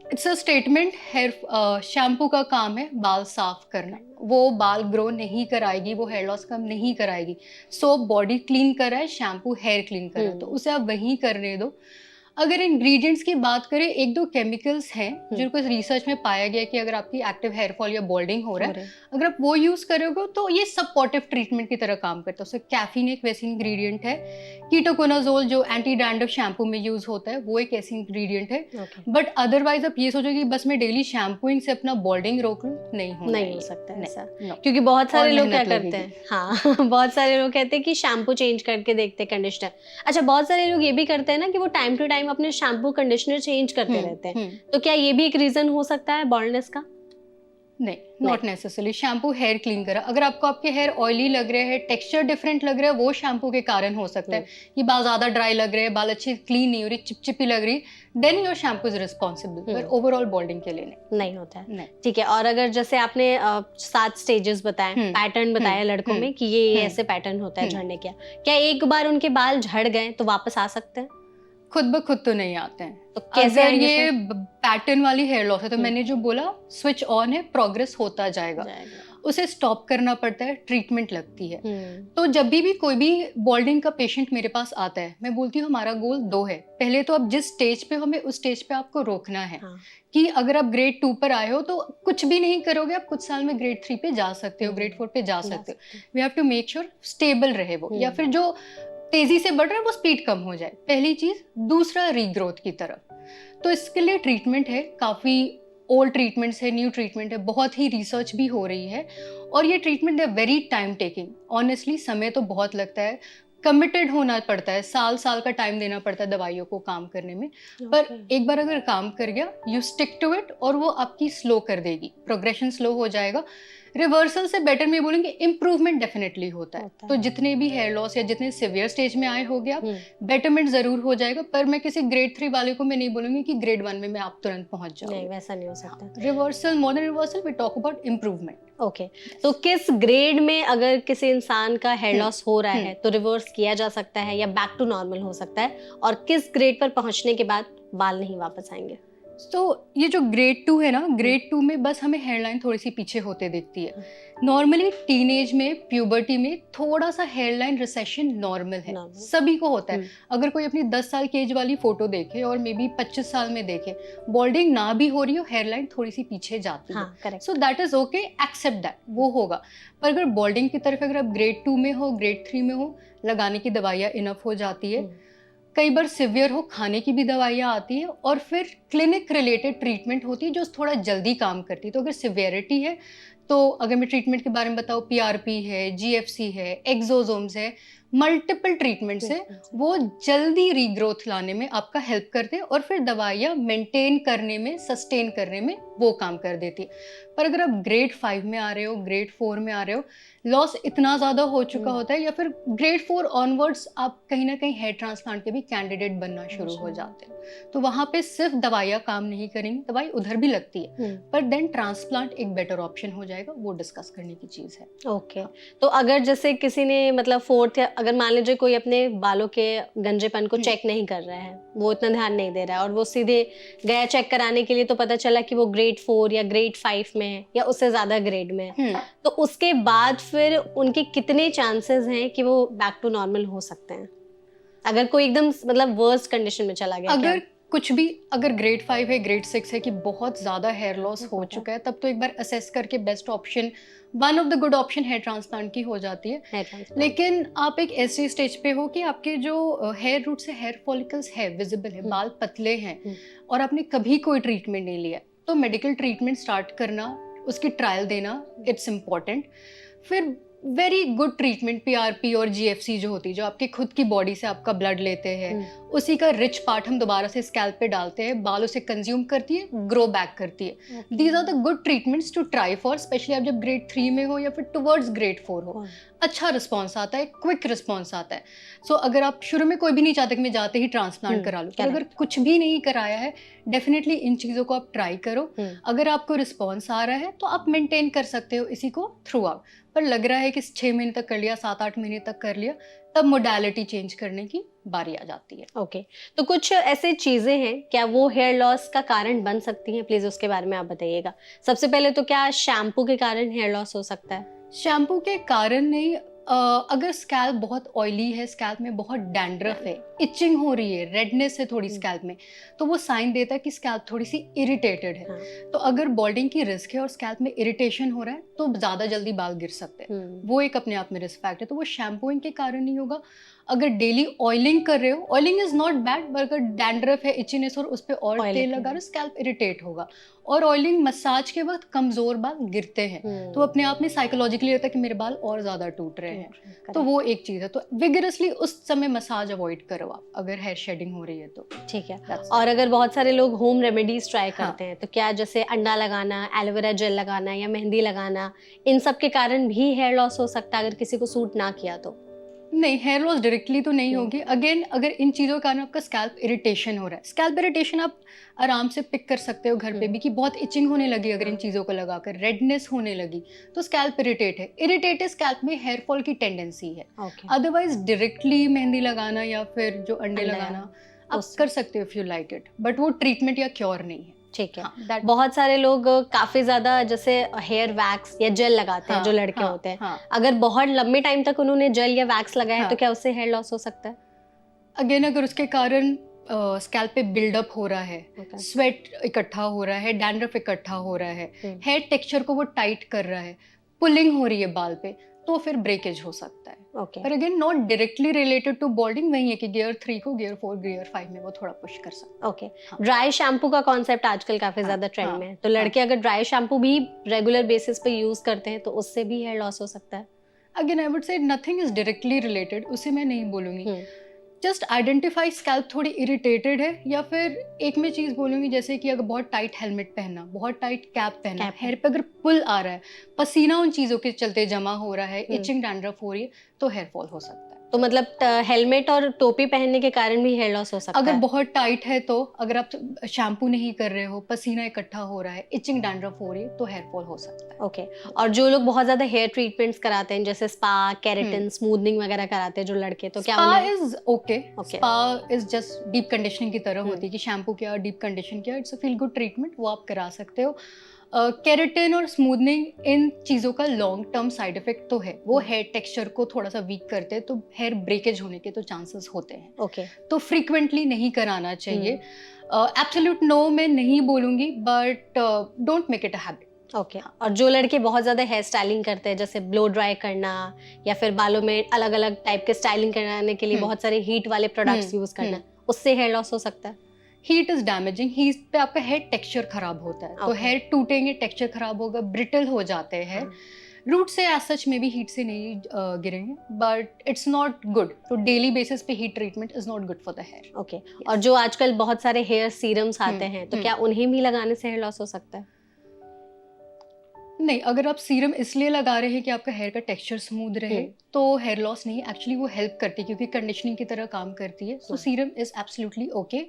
It's a statement, hair shampoo का काम है बाल साफ करना, वो बाल ग्रो नहीं कराएगी, वो हेयर लॉस कम नहीं कराएगी। सोप बॉडी क्लीन कर रहा है, शैम्पू हेयर क्लीन कर रहा है, तो उसे आप वही करने दो। अगर इंग्रेडिएंट्स की बात करें, एक दो केमिकल्स हैं जिनको रिसर्च में पाया गया कि अगर आपकी एक्टिव हेयर फॉल या बॉल्डिंग हो रहा है, अगर आप वो यूज करोगे तो ये सपोर्टिव ट्रीटमेंट की तरह काम करता है। उससे कैफीन एक वैसी इंग्रेडिएंट है, कीटोकोनाजोल जो एंटी डैंड्रफ शैम्पू में यूज होता है वो एक ऐसी इंग्रेडिएंट है। बट अदरवाइज आप ये सोचो कि बस मैं डेली शैम्पूइंग से अपना बॉल्डिंग रोक लूं, नहीं हो सकता है ऐसा। क्योंकि बहुत सारे लोग क्या करते हैं, हाँ बहुत सारे लोग कहते हैं कि शैम्पू चेंज करके देखते हैं, कंडीशनर। अच्छा, बहुत सारे लोग ये भी करते हैं ना कि वो टाइम टू टाइम अपने शैम्पू कंडीशनर चेंज करते रहते हैं, तो क्या ये भी एक रीजन हो सकता है बॉल्डनेस का? नहीं, not necessarily. Shampoo hair clean करा, अगर आपको आपके हेयर ऑयली लग रहे हैं, टेक्सचर डिफरेंट लग रहा है, वो शैम्पू के कारण हो सकता है कि बाल ज्यादा ड्राई लग रहे हैं, बाल अच्छी क्लीन नहीं हो रही, चिपचिपी लग रही, then your shampoo is responsible. पर ओवरऑल बॉल्डिंग के लिए नहीं होता है। नहीं, ठीक है। और अगर जैसे आपने 7 स्टेजेस बताए, पैटर्न बताया लड़कों में कि ये ऐसे पैटर्न होता है झड़ने का, क्या एक बार उनके बाल झड़ गए तो वापस आ सकते हैं? खुद ब खुद तो नहीं आते हैं। तो कैसे अगर ये पैटर्न वाली हेयर लॉस है तो मैंने जो बोला स्विच ऑन है, प्रोग्रेस होता जाएगा। उसे स्टॉप करना पड़ता है, ट्रीटमेंट लगती है। तो जब भी कोई भी बॉल्डिंग का पेशेंट मेरे पास आता है, मैं बोलती हूँ हमारा गोल 2 है। पहले तो आप जिस स्टेज पे हो, हमें उस स्टेज पे आपको रोकना है। कि अगर आप ग्रेड 2 पर आए हो तो कुछ भी नहीं करोगे, आप कुछ साल में ग्रेड 3 पे जा सकते हो, ग्रेड 4 पे जा सकते हो। We have to make sure stable रहे वो, या फिर जो तेजी से बढ़ रहा है वो स्पीड कम हो जाए, पहली चीज। दूसरा, रीग्रोथ की तरफ। तो इसके लिए ट्रीटमेंट है, काफी ओल्ड ट्रीटमेंट्स है, न्यू ट्रीटमेंट है, बहुत ही रिसर्च भी हो रही है, और ये ट्रीटमेंट है वेरी टाइम टेकिंग। ऑनेस्टली समय तो बहुत लगता है, कमिटेड होना पड़ता है, साल का टाइम देना पड़ता है दवाइयों को काम करने में। पर एक बार अगर काम कर गया, यू स्टिक टू इट, और वो आपकी स्लो कर देगी, प्रोग्रेशन स्लो हो जाएगा। रिवर्सल से बेटर में बोलेंगे इम्प्रूवमेंट डेफिनेटली होता है। तो जितने भी हेयर लॉस या जितने सिवियर स्टेज में आए होगे आप, बेटरमेंट जरूर हो जाएगा। पर मैं किसी ग्रेड 3 वाले को मैं नहीं बोलूंगी कि ग्रेड 1 में मैं आप तुरंत पहुंच जाओ, नहीं, वैसा नहीं हो सकता। Reversal, more than reversal, we talk about improvement. Okay, तो किस ग्रेड में अगर किसी इंसान का हेयर लॉस हो रहा है तो रिवर्स किया जा सकता है या बैक टू नॉर्मल हो सकता है, और किस ग्रेड पर पहुंचने के बाद बाल नहीं वापस आएंगे? तो ये जो ग्रेड 2 है ना, ग्रेड 2 में बस हमें हेयरलाइन थोड़ी सी पीछे होते दिखती है। नॉर्मली टीनेज में, प्यूबर्टी में थोड़ा सा हेयरलाइन रिसेशन नॉर्मल है, सभी को होता है। अगर कोई अपनी 10 साल की एज वाली फोटो देखे और मे बी 25 साल में देखे, बॉल्डिंग ना भी हो रही हो, हेयरलाइन थोड़ी सी पीछे जाती है, so that is okay, except that, वो होगा। पर अगर बॉल्डिंग की तरफ अगर आप ग्रेड 2 में हो, ग्रेड 3 में हो, लगाने की दवाइयाँ इनफ हो जाती है। कई बार सिवियर हो, खाने की भी दवाइयाँ आती है, और फिर क्लिनिक रिलेटेड ट्रीटमेंट होती है जो थोड़ा जल्दी काम करती है। तो अगर सिवियरिटी है तो अगर मैं ट्रीटमेंट के बारे में बताऊँ, PRP है, GFC है, एक्सोसोम्स है, मल्टीपल ट्रीटमेंट्स है, वो जल्दी रीग्रोथ लाने में आपका हेल्प करते हैं, और फिर दवाइयाँ मेंटेन करने में, सस्टेन करने में वो काम कर देती है। पर अगर आप ग्रेड 5 में आ रहे हो, ग्रेड 4 में आ रहे हो, लॉस इतना ज़्यादा हो चुका होता है, या फिर ग्रेड 4 ऑनवर्ड्स आप कहीं ना कहीं हेयर ट्रांसप्लांट के भी कैंडिडेट बनना शुरू हो जाते हैं। तो वहाँ पे सिर्फ दवाइयाँ काम नहीं करेंगी, दवाई उधर भी लगती है, पर देन ट्रांसप्लांट एक बेटर ऑप्शन हो जाएगा, वो डिस्कस करने की चीज़ है। ओके, तो अगर जैसे किसी ने मतलब 4th या अगर मान लीजिए कोई अपने बालों के गंजेपन को चेक नहीं कर रहा है, वो इतना ध्यान नहीं दे रहा है, और वो सीधे गया चेक कराने के लिए, तो पता चला कि वो ग्रेड 4 या ग्रेड 5 में है या उससे ज्यादा ग्रेड में है, तो उसके बाद फिर उनके कितने चांसेस हैं कि वो बैक टू नॉर्मल हो सकते हैं, अगर कोई एकदम मतलब वर्स्ट कंडीशन में चला गया? अगर कुछ भी, अगर ग्रेड 5 है, ग्रेड 6 है कि बहुत ज़्यादा हेयर लॉस हो चुका है, तब तो एक बार असेस करके best option, one of the good option here transplant की हो जाती है। लेकिन आप एक ऐसी स्टेज पे हो कि आपके जो हेयर रूट से हेयर फॉलिकल्स है, विजिबल है, बाल पतले हैं, और आपने कभी कोई ट्रीटमेंट नहीं लिया, तो मेडिकल ट्रीटमेंट स्टार्ट करना, उसकी ट्रायल देना, इट्स इम्पॉर्टेंट। फिर वेरी गुड ट्रीटमेंट पीआरपी और जीएफसी जो होती है, जो आपके खुद की बॉडी से आपका ब्लड लेते हैं, उसी का रिच पार्ट हम दोबारा से स्कैल्प पे डालते हैं, बाल उसे कंज्यूम करती है, ग्रो बैक करती है। These are the good treatments to try for, specially आप जब ग्रेड 3 में हो या फिर टुवर्ड्स ग्रेड 4 हो। अच्छा रिस्पॉन्स आता है, क्विक रिस्पॉन्स आता है। सो अगर आप शुरू में, कोई भी नहीं चाहता कि मैं जाते ही ट्रांसप्लांट करा लूँ, अगर कुछ भी नहीं कराया है, डेफिनेटली इन चीज़ों को आप ट्राई करो। अगर आपको रिस्पॉन्स आ रहा है तो आप मेंटेन कर सकते हो इसी को थ्रू आउट। पर लग रहा है कि 6 महीने तक कर लिया, 7-8 महीने तक कर लिया, तब मोडालिटी चेंज करने की बारी आ जाती है। ओके, तो कुछ ऐसे चीजें हैं क्या वो हेयर लॉस का कारण बन सकती हैं? प्लीज उसके बारे में आप बताइएगा। सबसे पहले तो क्या शैम्पू के कारण हेयर लॉस हो सकता है? शैम्पू के कारण नहीं, अगर स्कैल्प बहुत ऑयली है, स्कैल्प में बहुत डैंड्रफ है, इचिंग हो रही है, रेडनेस है थोड़ी स्कैल्प में, तो वो साइन देता है कि स्कैल्प थोड़ी सी इरिटेटेड है। तो अगर बॉल्डिंग की रिस्क है और स्कैल्प में इरिटेशन हो रहा है तो ज़्यादा जल्दी बाल गिर सकते हैं। वो एक अपने आप में रिस्क फैक्टर है, तो वो शैम्पूइंग के कारण नहीं होगा। अगर डेली ऑयलिंग कर रहे हो, ऑयलिंग इज नॉट बैड, पर अगर डैंड्रफ है, इचीनेस और उस पर और तेल लगा रहे हो, स्कैल्प इरिटेट होगा। और ऑयलिंग मसाज के वक्त कमजोर बाल गिरते हैं, तो अपने आप में साइकोलॉजिकली लगता है कि मेरे बाल और ज्यादा टूट रहे हैं, तो वो एक चीज है। तो विगरसली उस समय मसाज अवॉइड करो आप, अगर हेयर शेडिंग हो रही है तो। ठीक है। और अगर बहुत सारे लोग होम रेमेडीज ट्राई करते हैं, तो क्या जैसे अंडा लगाना, एलोवेरा जेल लगाना या मेहंदी लगाना, इन सब के कारण भी हेयर लॉस हो सकता है अगर किसी को सूट ना किया तो? नहीं, हेयर लॉस डायरेक्टली तो नहीं होगी। अगेन, अगर इन चीज़ों के कारण आपका स्कैल्प इरिटेशन हो रहा है, स्कैल्प इरिटेशन आप आराम से पिक कर सकते हो घर पे भी, कि बहुत इचिंग होने लगी अगर इन चीज़ों को लगाकर, रेडनेस होने लगी, तो स्कैल्प इरिटेट है। इरिटेटेड स्कैल्प में हेयर फॉल की टेंडेंसी है। अदरवाइज डायरेक्टली मेहंदी लगाना या फिर जो अंडे लगाना आप कर सकते हो if you like it, but वो ट्रीटमेंट या क्योर नहीं है। ठीक है। बहुत सारे लोग काफी ज्यादा जैसे हेयर वैक्स या जेल लगाते हैं, जो लड़के होते हैं, अगर बहुत लंबे टाइम तक उन्होंने जेल या वैक्स लगाया है तो क्या उससे हेयर लॉस हो सकता है? अगेन, अगर उसके कारण स्कैल्प पे बिल्डअप हो रहा है, स्वेट इकट्ठा हो रहा है, डैंड्रफ इकट्ठा हो रहा है, हेयर टेक्सचर को वो टाइट कर रहा है, पुलिंग हो रही है बाल पे, तो फिर ब्रेकेज हो सकता है। पर again, not directly related to balding, वही है कि गियर 3 को गियर 4, गियर 5 में वो थोड़ा पुश कर सकता है। ओके। ड्राई शैम्पू का कॉन्सेप्ट आजकल काफी ज्यादा ट्रेंड में है, तो लड़के अगर ड्राई शैम्पू भी रेगुलर बेसिस पे यूज करते हैं तो उससे भी हेयर लॉस हो सकता है? अगेन, आई वुड से नथिंग इज डायरेक्टली रिलेटेड, उसे मैं नहीं बोलूंगी। जस्ट आइडेंटिफाई स्कैल्प थोड़ी इरिटेटेड है, या फिर एक मैं चीज़ बोलूँगी, जैसे कि अगर बहुत टाइट हेलमेट पहनना, बहुत टाइट कैप पहनना, हेयर पे अगर पुल आ रहा है, पसीना उन चीज़ों के चलते जमा हो रहा है, इचिंग डैंड्रफ हो रही है, तो हेयर फॉल हो सकता है। तो मतलब हेलमेट और टोपी पहनने के कारण भी हेयर लॉस हो सकता है? अगर बहुत टाइट है तो, अगर आप शैम्पू नहीं कर रहे हो, पसीना इकट्ठा हो रहा है, इचिंग डैंड्रफ हो रही है, तो हेयर फॉल हो सकता है। ओके। और जो लोग बहुत ज्यादा हेयर ट्रीटमेंट्स कराते हैं, जैसे स्पा, केराटिन, स्मूथनिंग वगैरह कराते हैं जो लड़के, तो क्या spa is okay. Spa is just deep conditioning की तरह होती है, कि शैम्पू किया, डीप कंडीशन किया, it's a feel good treatment, वो आप करा सकते हो। केराटिन और स्मूथनिंग, इन चीज़ों का लॉन्ग टर्म साइड इफेक्ट तो है, वो हेयर टेक्सचर को थोड़ा सा वीक करते हैं, तो हेयर ब्रेकेज होने के तो चांसेस होते हैं। ओके। तो फ्रीक्वेंटली नहीं कराना चाहिए। एब्सोल्यूट नो मैं नहीं बोलूँगी, but don't make it a habit. Okay. और जो लड़के बहुत ज्यादा हेयर स्टाइलिंग करते हैं, जैसे ब्लो ड्राई करना या फिर बालों में अलग अलग टाइप के स्टाइलिंग कराने के लिए बहुत सारे हीट वाले प्रोडक्ट्स यूज करना, उससे हेयर लॉस हो सकता है? हीट इज डैमेजिंग, हीट पे आपका हेयर टेक्सचर खराब होता है, तो हेयर टूटेंगे, टेक्सचर खराब होगा, ब्रिटल हो जाते हैं। रूट से एज सच में भी हीट से नहीं गिरेंगे, बट इट्स नॉट गुड। तो डेली बेसिस पे heat treatment is not good for the hair. Okay. और जो आजकल बहुत सारे हेयर सीरम्स आते हैं, तो क्या उन्हें भी लगाने से हेयर लॉस हो सकता है? नहीं, अगर आप सीरम इसलिए लगा रहे हैं कि आपका हेयर का टेक्सचर स्मूथ रहे, तो हेयर लॉस नहीं, एक्चुअली वो हेल्प करती है, क्योंकि कंडीशनिंग की तरह काम करती है। सो सीरम इज एब्सोल्युटली ओके।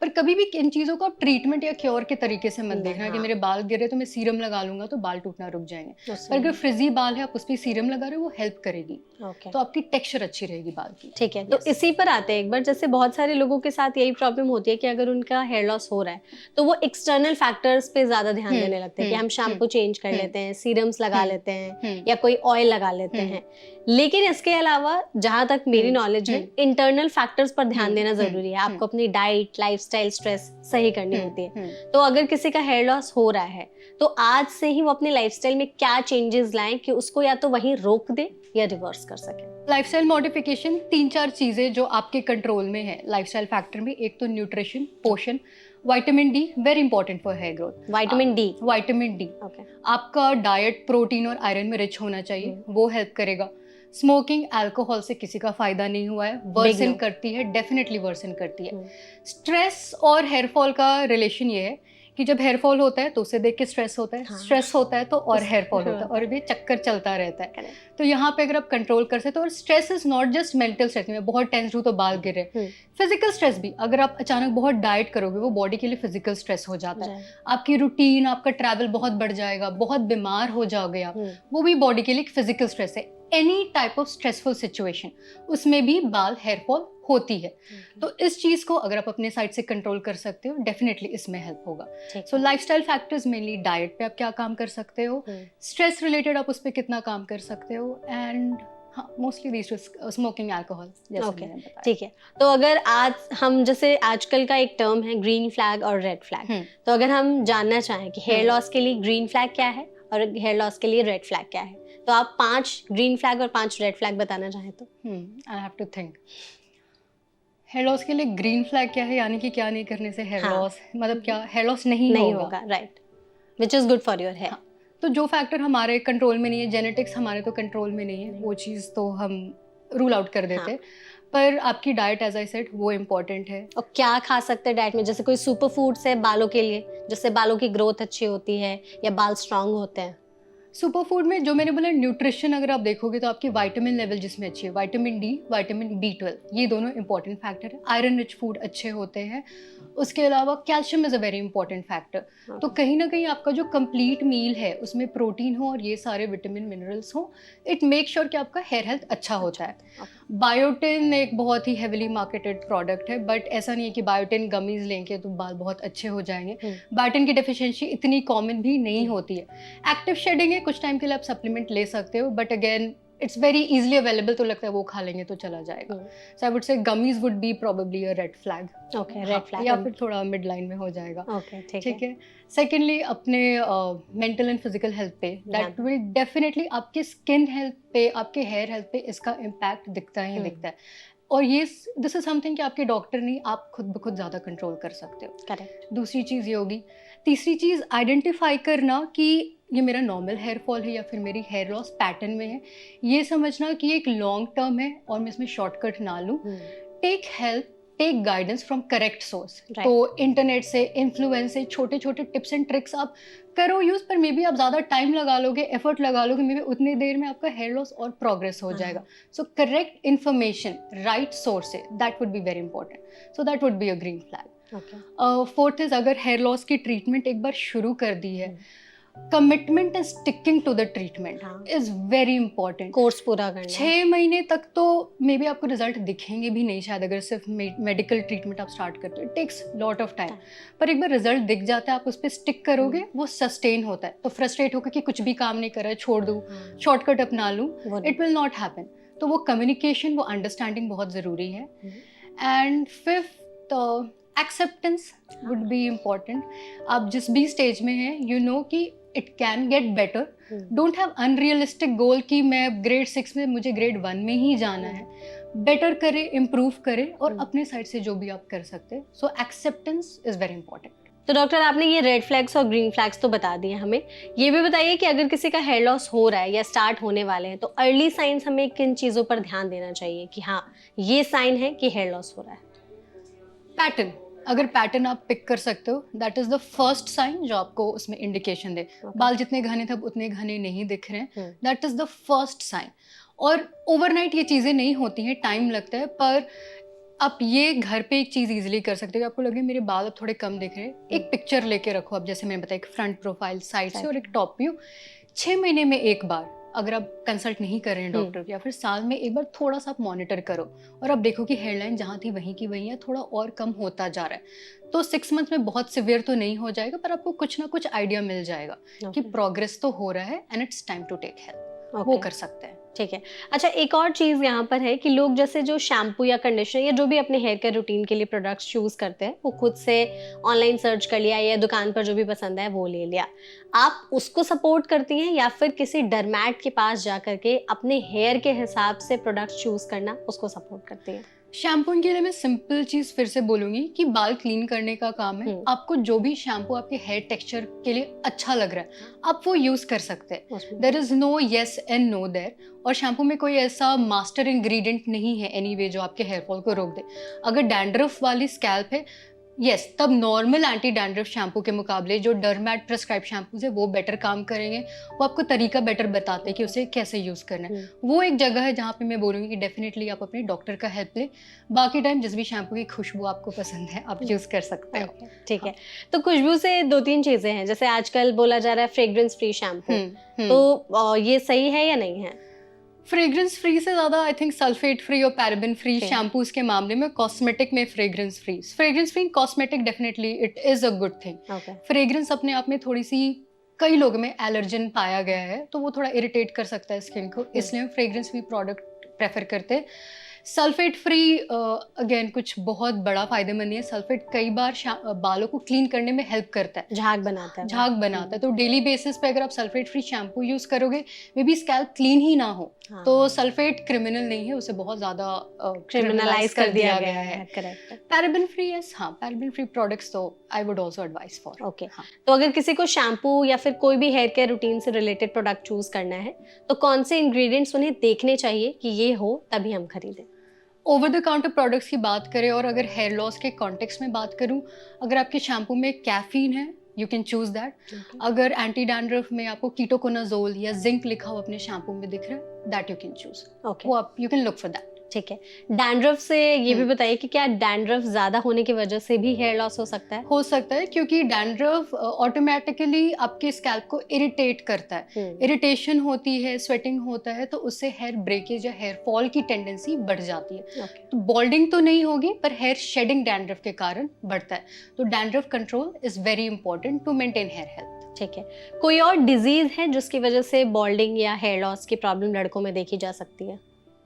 पर कभी भी इन चीज़ों को आप ट्रीटमेंट या क्योर के तरीके से मत देखना कि मेरे बाल गिर रहे तो मैं सीरम लगा लूंगा तो बाल टूटना रुक जाएंगे। पर अगर फ्रिजी बाल है, आप उस पर सीरम लगा रहे हो, वो हेल्प करेगी, तो आपकी टेक्सचर अच्छी रहेगी बाल की। ठीक है। तो इसी पर आते हैं एक बार, जैसे बहुत सारे लोगों के साथ यही प्रॉब्लम होती है कि अगर उनका हेयर लॉस हो रहा है तो वो एक्सटर्नल फैक्टर्स पे ज्यादा ध्यान देने लगते हैं, कि हम शैम्पू चेंज कर लेते हैं, सीरम्स लगा लेते हैं या कोई ऑयल लगा लेते हैं, लेकिन लेकिन इसके अलावा जहां तक मेरी नॉलेज है, इंटरनल फैक्टर्स पर ध्यान देना जरूरी है। आपको अपनी डाइट, लाइफस्टाइल, स्ट्रेस सही करनी होती है। तो अगर किसी का हेयर लॉस हो रहा है तो आज से ही वो अपने लाइफस्टाइल में क्या चेंजेस लाएं कि उसको या तो वहीं रोक दे या रिवर्स कर सके। लाइफस्टाइल मॉडिफिकेशन 3-4 चीजें जो आपके कंट्रोल में है लाइफस्टाइल फैक्टर में। एक तो न्यूट्रिशन, पोषण, vitamin D, very important for hair growth. Vitamin D, vitamin D okay, आपका डाइट प्रोटीन और आयरन में रिच होना चाहिए, वो हेल्प करेगा। स्मोकिंग, अल्कोहल से किसी का फायदा नहीं हुआ है, वर्सन करती है, डेफिनेटली वर्सन करती है। स्ट्रेस और हेयर फॉल का रिलेशन ये है कि जब हेयर फॉल होता है तो उसे देख के स्ट्रेस होता है, स्ट्रेस होता है तो और हेयर फॉल होता है, और ये चक्कर चलता रहता है। तो यहाँ पे अगर आप कंट्रोल कर सकते हो, और stress is not just mental stress, मैं बहुत टेंस हूँ तो बाल गिर रहे, फिजिकल स्ट्रेस भी। अगर आप अचानक बहुत डाइट करोगे वो बॉडी के लिए फिजिकल स्ट्रेस हो जाता है। आपकी रूटीन, आपका ट्रैवल बहुत बढ़ जाएगा, बहुत बीमार हो जाओगे आप, वो भी बॉडी के लिए फिजिकल स्ट्रेस है। Any type of stressful situation, उसमें भी बाल हेयर फॉल होती है। तो इस चीज को अगर आप अपने साइड से कंट्रोल कर सकते हो, डेफिनेटली इसमें हेल्प होगा। सो लाइफस्टाइल फैक्टर्स मेनली डाइट पे आप क्या काम कर सकते हो, स्ट्रेस रिलेटेड आप उस पर कितना काम कर सकते हो, एंड हाँ, मोस्टली दीस स्मोकिंग, अल्कोहल, जैसे मैंने बताया। ठीक है, तो अगर आज हम, जैसे आजकल का एक टर्म है ग्रीन फ्लैग और रेड फ्लैग, तो अगर हम जानना चाहें कि हेयर लॉस के लिए ग्रीन फ्लैग क्या है और हेयर लॉस के लिए रेड फ्लैग क्या है, तो आप 5 ग्रीन फ्लैग और 5 रेड फ्लैग बताना चाहें तो। I have to think. Hair loss के लिए ग्रीन फ्लैग क्या है, यानी कि क्या नहीं करने से हेयर लॉस, मतलब क्या हेयर लॉस नहीं होगा, right, which is good for your hair. तो जो फैक्टर हमारे कंट्रोल में नहीं है, जेनेटिक्स हमारे तो कंट्रोल में नहीं है, वो चीज़ तो हम रूल आउट कर देते हैं। पर आपकी डाइट, एज आई सेड, वो इम्पोर्टेंट है। और क्या खा सकते हैं डाइट में, जैसे कोई सुपर फूड्स है बालों के लिए जिससे बालों की ग्रोथ अच्छी होती है या बाल स्ट्रांग होते हैं? सुपर फूड में जो मैंने बोला न्यूट्रिशन, अगर आप देखोगे तो आपकी विटामिन लेवल जिसमें अच्छी है, विटामिन डी, विटामिन B12, ये दोनों इंपॉर्टेंट फैक्टर है। आयरन रिच फूड अच्छे होते हैं। उसके अलावा calcium is a very important factor. तो कहीं ना कहीं आपका जो कंप्लीट मील है उसमें प्रोटीन हो और ये सारे विटामिन मिनरल्स हो, इट मेक श्योर कि आपका हेयर हेल्थ अच्छा होता है। बायोटिन एक बहुत ही हेविली मार्केटेड प्रोडक्ट है, बट ऐसा नहीं है कि बायोटिन गमीज लेंगे तो बाल बहुत अच्छे हो जाएंगे। बायोटिन की डेफिशिएंसी इतनी कॉमन भी नहीं होती है। एक्टिव शेडिंग है, कुछ टाइम के लिए आप सप्लीमेंट ले सकते हो, but again it's very easily available, तो लगता है वो खा लेंगे तो चला जाएगा। So I would say gummies would be probably a red flag. Okay, red flag, या फिर थोड़ा मिड लाइन में हो जाएगा। ओके, ठीक है। सेकेंडली, अपने मेंटल एंड फिजिकल हेल्थ पे, दैट विल डेफिनेटली आपके स्किन हेल्थ पे, आपके हेयर हेल्थ पे इसका इम्पैक्ट दिखता ही दिखता है। और ये दिस इज समथिंग कि आपके डॉक्टर नहीं, आप खुद ब खुद ज़्यादा कंट्रोल कर सकते हो। करेक्ट। दूसरी चीज़ ये होगी। तीसरी चीज़, आइडेंटिफाई करना कि ये मेरा नॉर्मल हेयर फॉल है या फिर मेरी हेयर लॉस पैटर्न में है। ये समझना कि एक लॉन्ग टर्म है और मैं इसमें शॉर्टकट ना लूँ। Take help, take guidance from correct source. तो इंटरनेट से, इन्फ्लुएंस से छोटे छोटे टिप्स एंड ट्रिक्स आप करो यूज़, पर मे बी आप ज़्यादा टाइम लगा लोगे, एफर्ट लगा लोगे, मे बी उतनी देर में आपका हेयर लॉस और प्रोग्रेस हो जाएगा। So correct information, right source से, that would be very important. So that would be a green flag. Fourth is, अगर हेयर लॉस की ट्रीटमेंट एक बार शुरू कर दी है, commitment and sticking to the treatment is very important. Course पूरा करना। 6 महीने तक तो मे बी आपको रिजल्ट दिखेंगे भी नहीं शायद, अगर सिर्फ मेडिकल ट्रीटमेंट आप स्टार्ट करते हो, it takes lot of time. पर एक बार रिजल्ट दिख जाता है, आप उस पर स्टिक करोगे, वो सस्टेन होता है। तो फ्रस्ट्रेट होकर कि कुछ भी काम नहीं कर रहा है, छोड़ दूँ, शॉर्टकट अपना लूँ, इट विल नॉट हैपन। तो वो कम्युनिकेशन, वो अंडरस्टैंडिंग बहुत ज़रूरी है। And fifth, acceptance would be important. आप जिस भी स्टेज में हैं, यू नो कि it can get better. Don't have unrealistic goal कि मैं ग्रेड 6 में, मुझे ग्रेड 1 में ही जाना है। बेटर करें, इम्प्रूव करें, और अपने साइड से जो भी आप कर सकते हैं। सो एक्सेप्टेंस इज वेरी इंपॉर्टेंट। तो डॉक्टर, आपने ये रेड फ्लैग्स और ग्रीन फ्लैग्स तो बता दिए हमें, ये भी बताइए कि अगर किसी का हेयर लॉस हो रहा है या स्टार्ट होने वाले हैं तो अर्ली साइंस हमें किन चीज़ों पर ध्यान देना चाहिए कि हाँ, ये साइन है कि हेयर लॉस हो रहा है? पैटर्न, अगर पैटर्न आप पिक कर सकते हो, that is the first sign जो आपको उसमें इंडिकेशन दे। बाल जितने घने थे उतने घने नहीं दिख रहे हैं, that is the first sign. और ओवरनाइट ये चीज़ें नहीं होती हैं, टाइम लगता है, पर आप ये घर पे एक चीज़ इजीली कर सकते हो। आपको लगे मेरे बाल अब थोड़े कम दिख रहे हैं, एक पिक्चर लेके रखो आप, जैसे मैंने बताया, एक फ्रंट प्रोफाइल साइड से और एक टॉप व्यू। 6 महीने में एक बार, अगर आप कंसल्ट नहीं कर रहे हैं डॉक्टर, या फिर साल में एक बार थोड़ा सा आप मॉनिटर करो, और आप देखो कि हेयरलाइन जहाँ थी वहीं की वहीं है, थोड़ा और कम होता जा रहा है। तो 6 मंथ में बहुत सिवियर तो नहीं हो जाएगा, पर आपको कुछ ना कुछ आइडिया मिल जाएगा कि प्रोग्रेस तो हो रहा है and it's time to take help. वो कर सकते हैं। ठीक है। अच्छा, एक और चीज़ यहाँ पर है कि लोग जैसे जो शैम्पू या कंडीशनर या जो भी अपने हेयर केयर रूटीन के लिए प्रोडक्ट्स चूज़ करते हैं, वो खुद से ऑनलाइन सर्च कर लिया या दुकान पर जो भी पसंद है वो ले लिया। आप उसको सपोर्ट करती हैं या फिर किसी डर्मैट के पास जा कर के अपने हेयर के हिसाब से प्रोडक्ट्स चूज़ करना उसको सपोर्ट करती हैं? शैम्पूइंग के लिए मैं सिंपल चीज़ फिर से बोलूँगी कि बाल क्लीन करने का काम है। आपको जो भी शैम्पू आपके हेयर टेक्सचर के लिए अच्छा लग रहा है, आप वो यूज़ कर सकते हैं। उसमें there is no yes and no there. और शैम्पू में कोई ऐसा मास्टर इंग्रेडिएंट नहीं है एनीवे जो आपके हेयर फॉल को रोक दे। अगर डैंड्रफ वाली स्कैल्प है, यस, तब नॉर्मल एंटी डैंड्रफ शैम्पू के मुकाबले जो डर्मैट प्रिस्क्राइब शैम्पूज है वो बेटर काम करेंगे। वो आपको तरीका बेटर बताते हैं कि उसे कैसे यूज़ करना है। वो एक जगह है जहाँ पे मैं बोलूँगी कि डेफिनेटली आप अपने डॉक्टर का हेल्प लें। बाकी टाइम जिस भी शैम्पू की खुशबू आपको पसंद है आप यूज़ कर सकते हो। ओके, ठीक है। तो खुशबू से 2-3 चीज़ें हैं, जैसे आजकल बोला जा रहा है फ्रेग्रेंस फ्री शैम्पू, तो ये सही है या नहीं है? फ्रेग्रेंस फ्री से ज़्यादा आई थिंक सल्फेट फ्री और पैराबेन फ्री Okay. शैम्पूज के मामले में कॉस्मेटिक में fragrance free cosmetic definitely it is a good thing. Okay, fragrance अपने आप में थोड़ी सी कई लोगों में एलर्जन पाया गया है तो वो थोड़ा इरिटेट कर सकता है स्किन को, इसलिए हम फ्रेग्रेंस फ्री प्रोडक्ट प्रेफर करते हैं। सल्फेट फ्री अगेन कुछ बहुत बड़ा फायदेमंद नहीं है। सल्फेट कई बार बालों को क्लीन करने में हेल्प करता है, झाग बनाता है। झाग बनाता है। तो डेली बेसिस पे अगर आप सल्फेट फ्री शैम्पू यूज करोगे, मे बी स्कैल्प क्लीन ही ना हो, हाँ, तो सल्फेट क्रिमिनल नहीं है, उसे बहुत ज्यादा क्रिमिनलाइज कर दिया गया है। करेक्ट। पैराबेन फ्री, यस, हाँ, पैराबेन फ्री प्रोडक्ट्स तो I would also advice for. Okay, तो अगर किसी को शैम्पू या फिर कोई भी हेयर केयर रूटीन से रिलेटेड प्रोडक्ट चूज करना है, तो कौन से इंग्रेडिएंट्स उन्हें देखने चाहिए कि ये हो तभी हम खरीदें? ओवर द काउंटर प्रोडक्ट्स की बात करें और अगर हेयर लॉस के कॉन्टेक्स्ट में बात करूं, अगर आपके शैम्पू में कैफीन है यू कैन चूज दैट। अगर एंटी डैंड्रफ में आपको कीटोकोनाजोल या जिंक लिखा हुआ अपने शैम्पू में दिख रहा है, that you can choose. Okay, वो आप you can look for that. ठीक है। डैंड्रफ से ये भी बताइए कि क्या डैंड्रफ ज्यादा होने की वजह से भी हेयर लॉस हो सकता है? हो सकता है, क्योंकि डैंड्रफ ऑटोमेटिकली आपके स्कैल्प को इरिटेट करता है। इरिटेशन होती है, स्वेटिंग होता है, तो उससे हेयर ब्रेकेज या हेयर फॉल की टेंडेंसी बढ़ जाती है। ओके, तो बॉल्डिंग तो नहीं होगी पर हेयर शेडिंग डैंड्रफ के कारण बढ़ता है। तो dandruff control is very important to maintain hair health. ठीक है। कोई और डिजीज है जिसकी वजह से बॉल्डिंग या हेयर लॉस की प्रॉब्लम लड़कों में देखी जा सकती है?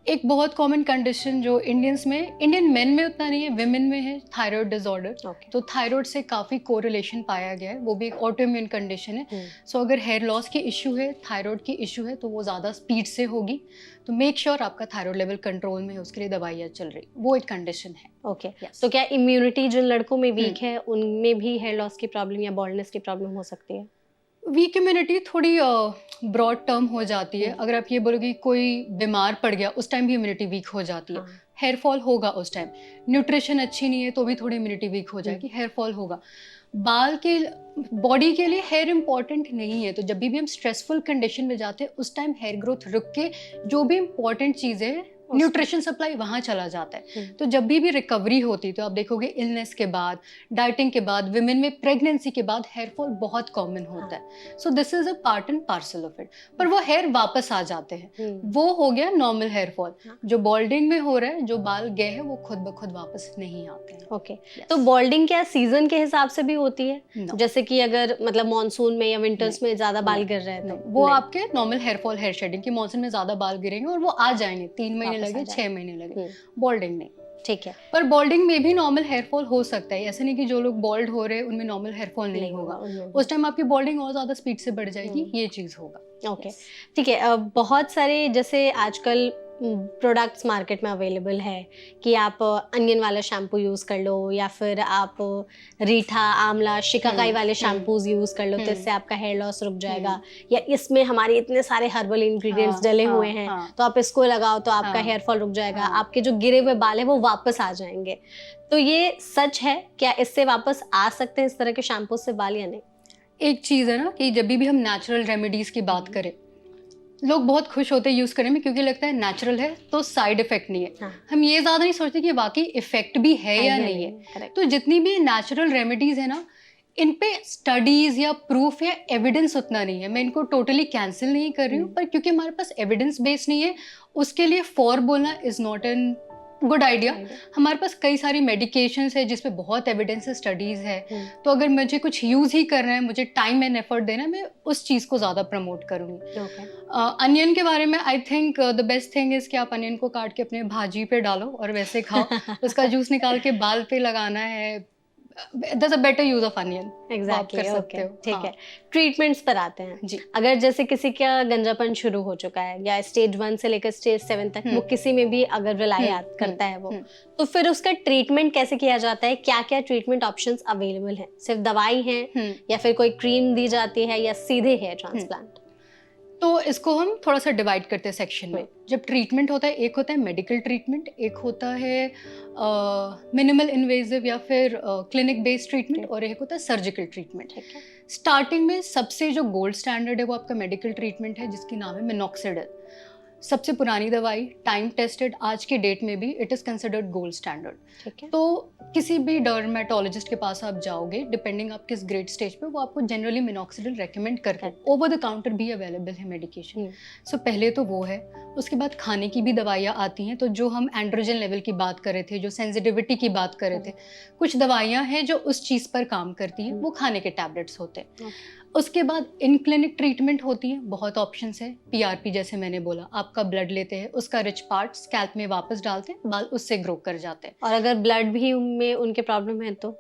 एक बहुत कॉमन कंडीशन जो इंडियन मेन में उतना नहीं है, विमेन में है, थायराइड डिसऑर्डर। ओके, तो थायराइड से काफ़ी कोरिलेशन पाया गया है, वो भी एक ऑटोइम्यून कंडीशन है। सो अगर हेयर लॉस की इशू है, थायराइड की इशू है, तो वो ज़्यादा स्पीड से होगी। तो मेक श्योर आपका थायराइड लेवल कंट्रोल में है, उसके लिए दवाइयाँ चल रही, वो एक कंडीशन है। ओके, तो क्या इम्यूनिटी जिन लड़कों में वीक है उनमें भी हेयर लॉस की प्रॉब्लम या बॉल्डनेस की प्रॉब्लम हो सकती है? वीक इम्यूनिटी थोड़ी ब्रॉड टर्म हो जाती है। अगर आप ये बोलोगे कोई बीमार पड़ गया, उस टाइम भी इम्यूनिटी वीक हो जाती है। हेयर फॉल होगा उस टाइम, न्यूट्रिशन अच्छी नहीं है तो भी थोड़ी इम्यूनिटी वीक हो जाएगी, हेयर फॉल होगा। बाल के बॉडी के लिए हेयर इंपॉर्टेंट नहीं है, तो जब भी हम स्ट्रेसफुल कंडीशन में जाते हैं उस टाइम हेयर ग्रोथ रुक के जो भी इंपॉर्टेंट चीज़ें हैं, न्यूट्रिशन सप्लाई वहाँ चला जाता है। तो जब भी रिकवरी होती है तो आप देखोगे इलनेस के बाद, डाइटिंग के बाद, विमेन में प्रेगनेंसी के बाद हेयर फॉल बहुत कॉमन होता है। So this is a part and parcel of it. पर वो हेयर वापस आ जाते हैं, वो हो गया नॉर्मल हेयर फॉल। जो बॉल्डिंग में हो रहा है, जो बाल गए हैं, वो खुद ब खुद वापस नहीं आते हैं। ओके, तो बॉल्डिंग क्या सीजन के हिसाब से भी होती है? No. जैसे कि अगर मतलब मॉनसून में या विंटर्स में ज्यादा बाल गिर रहे हैं तो? वो नहीं। आपके normal hair fall, hair shedding की मौसम में ज्यादा बाल गिरेंगे और वो आ जाएंगे, 3 महीने वापस आ लगे, जाएंगे। 6 महीने लगे, बॉल्डिंग नहीं। ठीक है, पर बॉल्डिंग में भी नॉर्मल हेयर फॉल हो सकता है। ऐसा नहीं कि जो लोग बॉल्ड हो रहे हैं उनमें नॉर्मल हेयर फॉल नहीं होगा। उस टाइम आपकी बॉल्डिंग और ज्यादा स्पीड से बढ़ जाएगी, ये चीज होगा। ओके, ठीक है। बहुत सारे जैसे आजकल प्रोडक्ट्स मार्केट में अवेलेबल है कि आप अनियन वाला शैम्पू यूज कर लो या फिर आप रीठा, आंवला, शिकाकाई वाले शैम्पूज यूज कर लो, तो इससे आपका हेयर लॉस रुक जाएगा, या इसमें हमारे इतने सारे हर्बल इंग्रेडिएंट्स डले हुए हैं तो आप इसको लगाओ तो आपका हेयर फॉल रुक जाएगा, आपके जो गिरे हुए बाल है वो वापस आ जाएंगे। तो ये सच है क्या? इससे वापस आ सकते हैं इस तरह के शैम्पू से बाल या नहीं? एक चीज है ना कि जब भी हम नेचुरल रेमेडीज की बात करें, लोग बहुत खुश होते हैं यूज करने में, क्योंकि लगता है नेचुरल है तो साइड इफेक्ट नहीं है। हाँ। हम ये ज्यादा नहीं सोचते कि वाकई इफेक्ट भी है या नहीं है। Correct. तो जितनी भी नेचुरल रेमेडीज है ना, इन पे स्टडीज या प्रूफ या एविडेंस उतना नहीं है। मैं इनको टोटली कैंसिल नहीं कर रही हूँ, पर क्योंकि हमारे पास एविडेंस बेस नहीं है, उसके लिए फॉर बोलना is not an good idea. हमारे पास कई सारी मेडिकेशंस है जिस पे बहुत एविडेंस स्टडीज है, तो अगर मुझे कुछ यूज़ ही करना है, मुझे टाइम एंड एफर्ट देना है, मैं उस चीज़ को ज़्यादा प्रमोट करूँगी। अनियन के बारे में I think the best thing is कि आप अनियन को काट के अपने भाजी पे डालो और वैसे खाओ। उसका जूस निकाल के बाल पे लगाना है, that's a better use of onion. Exactly, कर सकते हो। ठीक हाँ। है। ट्रीटमेंट्स पर आते हैं जी। अगर जैसे किसी का गंजापन शुरू हो चुका है या स्टेज 1 से लेकर स्टेज 7 तक वो किसी में भी अगर रिलाई करता है वो, तो फिर उसका ट्रीटमेंट कैसे किया जाता है? क्या क्या ट्रीटमेंट ऑप्शंस अवेलेबल हैं? सिर्फ दवाई है या फिर कोई क्रीम दी जाती है या सीधे हेयर ट्रांसप्लांट? तो इसको हम थोड़ा सा डिवाइड करते हैं सेक्शन में। जब ट्रीटमेंट होता है, एक होता है मेडिकल ट्रीटमेंट, एक होता है मिनिमल इन्वेजिव या फिर क्लिनिक बेस्ड ट्रीटमेंट, और एक होता है सर्जिकल ट्रीटमेंट। स्टार्टिंग में सबसे जो गोल्ड स्टैंडर्ड है वो आपका मेडिकल ट्रीटमेंट है, जिसकी नाम है मिनॉक्सिडिल। सबसे पुरानी दवाई, टाइम टेस्टेड, आज के डेट में भी it is considered gold standard. तो किसी भी डर्मेटोलॉजिस्ट के पास आप जाओगे, डिपेंडिंग आप किस ग्रेड स्टेज पे, वो आपको जनरली मिनॉक्सिडिल रेकमेंड करते हैं। ओवर द काउंटर भी अवेलेबल है मेडिकेशन। सो पहले तो वो है। उसके बाद खाने की भी दवाइयाँ आती हैं। तो जो हम एंड्रोजन लेवल की बात कर रहे थे, जो सेंसिटिविटी की बात कर रहे थे, कुछ दवाइयाँ हैं जो उस चीज़ पर काम करती हैं, वो खाने के टैबलेट्स होते हैं। उसके बाद इन क्लिनिक ट्रीटमेंट होती है, बहुत ऑप्शंस है। पीआरपी जैसे मैंने बोला, आपका ब्लड लेते हैं, उसका रिच पार्ट स्कैल्प में वापस डालते हैं, बाल उससे ग्रो कर जाते हैं। और अगर ब्लड भी में उनके प्रॉब्लम है तो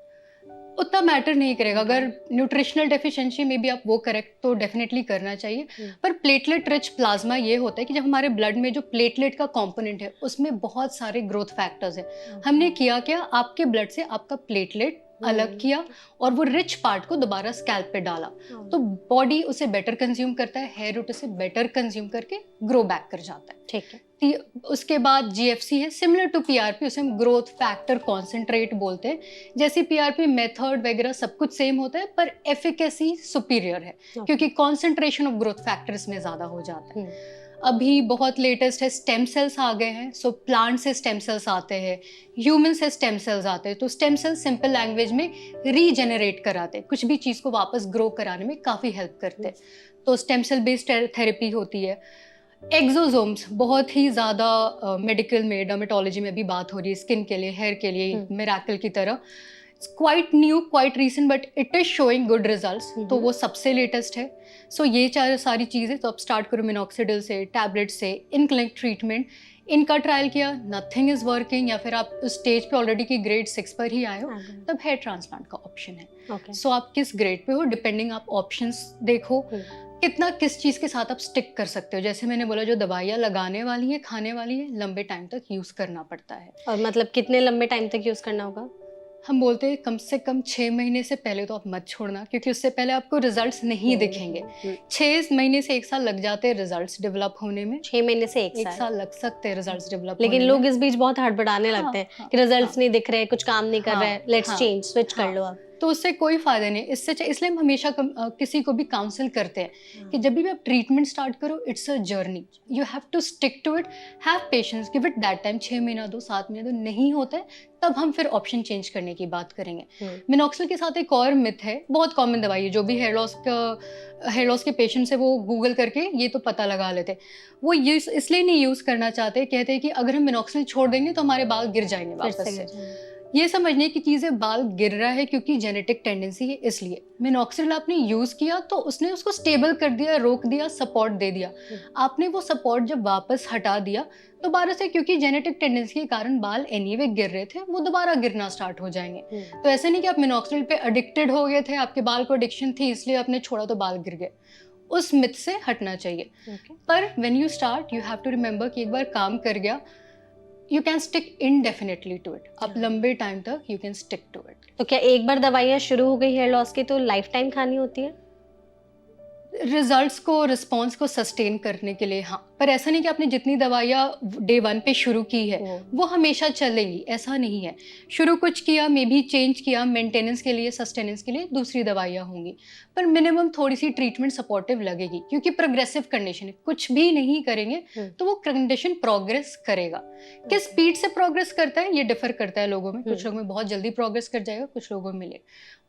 उतना मैटर नहीं करेगा। अगर न्यूट्रिशनल डेफिशिएंसी में भी आप वो करेक्ट, तो डेफिनेटली करना चाहिए। पर प्लेटलेट रिच प्लाज्मा ये होता है कि जब हमारे ब्लड में जो प्लेटलेट का कंपोनेंट है, उसमें बहुत सारे ग्रोथ फैक्टर्स हैं। हमने किया क्या, आपके ब्लड से आपका प्लेटलेट अलग किया और वो रिच पार्ट को दोबारा स्कैल्प पे डाला, तो बॉडी उसे बेटर कंज्यूम करता है, हेयर रूट उसे बेटर कंज्यूम करके ग्रो बैक कर जाता है। ठीक है। उसके बाद जीएफसी है, सिमिलर टू पीआरपी, उसे हम ग्रोथ फैक्टर कॉन्सेंट्रेट बोलते हैं। जैसे पीआरपी मेथड वगैरह सब कुछ सेम होता है, पर एफिकेसी सुपीरियर है क्योंकि कॉन्सेंट्रेशन ऑफ ग्रोथ फैक्टर्स में ज्यादा हो जाता है। अभी बहुत लेटेस्ट है, स्टेम सेल्स आ गए हैं। सो प्लांट से स्टेम सेल्स आते हैं, ह्यूमन से स्टेम सेल्स आते हैं। तो स्टेम सेल्स सिंपल लैंग्वेज में रीजेनरेट कराते हैं, कुछ भी चीज़ को वापस ग्रो कराने में काफ़ी हेल्प करते हैं। तो स्टेम सेल बेस्ड थेरेपी होती है। एक्सोसोम्स बहुत ही ज़्यादा मेडिकल में, डर्मेटोलॉजी में भी बात हो रही है, स्किन के लिए, हेयर के लिए मिरेकल की तरह। Quite new, quite recent, but it is showing good results. तो वो सबसे लेटेस्ट है। सो ये चार सारी चीज़ें, तो आप स्टार्ट करो मिनॉक्सिडिल से, टैबलेट से, इन क्लिनिक ट्रीटमेंट। इनका ट्रायल किया, नथिंग इज वर्किंग, या फिर आप उस स्टेज पे ऑलरेडी की ग्रेड 6 पर ही आए हो, तब हेयर ट्रांसप्लांट का ऑप्शन है। सो आप किस ग्रेड पे हो, डिपेंडिंग आप ऑप्शंस देखो, कितना किस चीज़ के साथ आप स्टिक कर सकते हो। जैसे मैंने बोला, जो दवाइयाँ लगाने वाली है, खाने वाली है, लंबे टाइम तक यूज़ करना पड़ता है। और मतलब कितने लंबे टाइम तक यूज़ करना होगा? हम बोलते हैं कम से कम 6 महीने से पहले तो आप मत छोड़ना, क्योंकि उससे पहले आपको रिजल्ट्स नहीं दिखेंगे। 6 महीने से 1 साल लग जाते हैं रिजल्ट्स डेवलप होने में। 6 महीने से 1 साल लग सकते हैं रिजल्ट्स डेवलप लेकिन होने लोग में। इस बीच बहुत हड़बड़ाने लगते हैं कि रिजल्ट्स नहीं दिख रहे, कुछ काम नहीं कर रहे, लेट्स चेंज, स्विच कर लो आप। तो उससे कोई फायदा नहीं। इसलिए हम हमेशा किसी को भी काउंसिल करते हैं कि जब भी आप ट्रीटमेंट स्टार्ट करो, it's a journey, you have to stick to it, have patience, give it that time. 6 महीना दो, 7 महीना दो, नहीं होता है तब हम फिर ऑप्शन चेंज करने की बात करेंगे। मिनॉक्सिल के साथ एक और मिथ है, बहुत कॉमन दवाई है, जो भी हेयर लॉस के पेशेंट्स है वो गूगल करके ये तो पता लगा लेते। वो यूज इसलिए नहीं यूज करना चाहते, कहते हैं कि अगर हम मिनॉक्सिल छोड़ देंगे तो हमारे बाल गिर जाएंगे वापस से। ये समझने की चीज़ है, बाल गिर रहा है क्योंकि जेनेटिक टेंडेंसी है, इसलिए। मिनॉक्सिल आपने यूज किया तो उसने उसको स्टेबल कर दिया, रोक दिया, सपोर्ट दे दिया। आपने वो सपोर्ट जब वापस हटा दिया, दोबारा से, क्योंकि जेनेटिक टेंडेंसी के कारण बाल एनीवे गिर रहे थे, वो दोबारा गिरना स्टार्ट हो जाएंगे। तो ऐसा नहीं कि आप मिनॉक्सिल पे एडिक्टेड हो गए थे, आपके बाल को एडिक्शन थी इसलिए आपने छोड़ा तो बाल गिर गए। उस मिथ से हटना चाहिए। पर when you start, you have to remember कि एक बार काम कर गया, you can stick indefinitely to it। आप लंबे टाइम तक you can stick to it। तो क्या एक बार दवाइयाँ शुरू हो गई हेयर लॉस की तो लाइफ टाइम खानी होती है? रिजल्ट्स को, रिस्पॉन्स को सस्टेन करने के लिए हाँ, पर ऐसा नहीं कि आपने जितनी दवाइयाँ डे 1 पे शुरू की है वो हमेशा चलेगी, ऐसा नहीं है। शुरू कुछ किया, मे भी चेंज किया, मेंटेनेंस के लिए, सस्टेनेंस के लिए दूसरी दवाइयाँ होंगी, पर मिनिमम थोड़ी सी ट्रीटमेंट सपोर्टिव लगेगी, क्योंकि प्रोग्रेसिव कंडीशन है। कुछ भी नहीं करेंगे तो वो कंडीशन प्रोग्रेस करेगा। किस स्पीड से प्रोग्रेस करता है ये डिफर करता है लोगों में। कुछ लोगों में बहुत जल्दी प्रोग्रेस कर जाएगा, कुछ लोगों में late.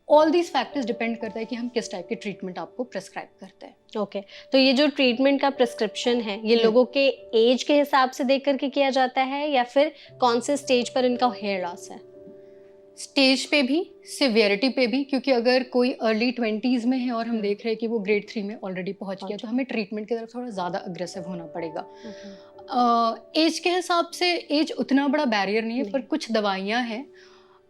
All these factors depend करता है कि हम किस टाइप की ट्रीटमेंट आपको प्रेस्क्राइब करते हैं। ओके, तो ये जो ट्रीटमेंट का प्रिस्क्रिप्शन है ये लोगों के एज के हिसाब से देख करके किया जाता है या फिर कौन से स्टेज पर इनका हेयर लॉस है? स्टेज पे भी, सिवियरिटी पे भी, क्योंकि अगर कोई अर्ली 20s में है और हम देख रहे हैं कि वो ग्रेड 3 में ऑलरेडी पहुंच गया, तो हमें ट्रीटमेंट की तरफ थोड़ा ज़्यादा अग्रेसिव होना पड़ेगा। एज के हिसाब से एज उतना बड़ा बैरियर नहीं है, पर कुछ दवाइयाँ हैं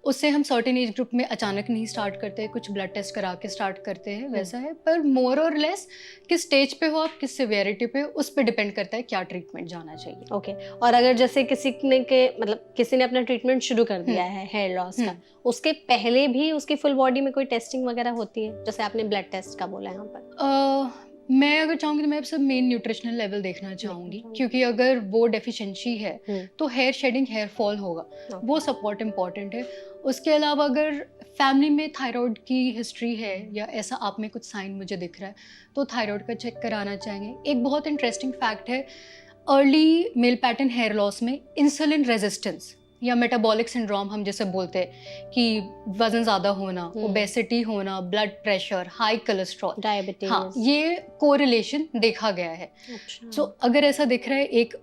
उससे हम सर्टेन एज ग्रुप में अचानक नहीं स्टार्ट करते हैं, कुछ ब्लड टेस्ट करा के स्टार्ट करते हैं, वैसा है। पर मोर और लेस किस स्टेज पे हो आप, किस सिवियरिटी पे, उस पे डिपेंड करता है क्या ट्रीटमेंट जाना चाहिए। ओके, और अगर जैसे किसी ने अपना ट्रीटमेंट शुरू कर दिया है हेयर लॉस का, उसके पहले भी उसकी फुल बॉडी में कोई टेस्टिंग वगैरह होती है, जैसे आपने ब्लड टेस्ट का बोला यहाँ पर? मैं अगर चाहूँगी तो मैं सब मेन न्यूट्रिशनल लेवल देखना चाहूँगी, क्योंकि अगर वो डेफिशिएंसी है तो हेयर शेडिंग, हेयर फॉल होगा, वो सपोर्ट इम्पॉर्टेंट है। उसके अलावा अगर फैमिली में थायराइड की हिस्ट्री है या ऐसा आप में कुछ साइन मुझे दिख रहा है, तो थायराइड का चेक कराना चाहेंगे। एक बहुत इंटरेस्टिंग फैक्ट है, early male pattern hair loss में इंसुलिन रेजिस्टेंस या मेटाबॉलिक सिंड्रोम हम जैसे बोलते हैं कि वजन ज़्यादा होना, ओबेसिटी होना, blood pressure, high cholesterol, diabetes, हाँ, ये कोरिलेशन देखा गया है। अच्छा। सो अगर ऐसा दिख रहा है, एक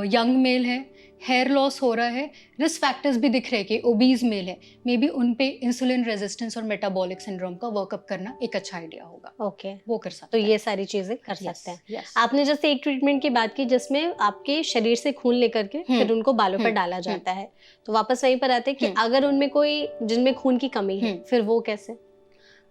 यंग मेल है, हेयर लॉस हो रहा है, रिस्क फैक्टर्स भी दिख रहे हैं कि ओबीज मेल है, मे बी उन पे इंसुलिन रेजिस्टेंस और मेटाबॉलिक सिंड्रोम का वर्कअप करना एक अच्छा आइडिया होगा। ओके, वो कर सकते तो हैं। ये सारी चीजें कर सकते हैं। yes. आपने जैसे एक ट्रीटमेंट की बात की जिसमें आपके शरीर से खून लेकर के फिर उनको बालों पर डाला जाता है, तो वापस वहीं पर आते हैं कि अगर उनमें कोई जिनमें खून की कमी है, फिर वो कैसे?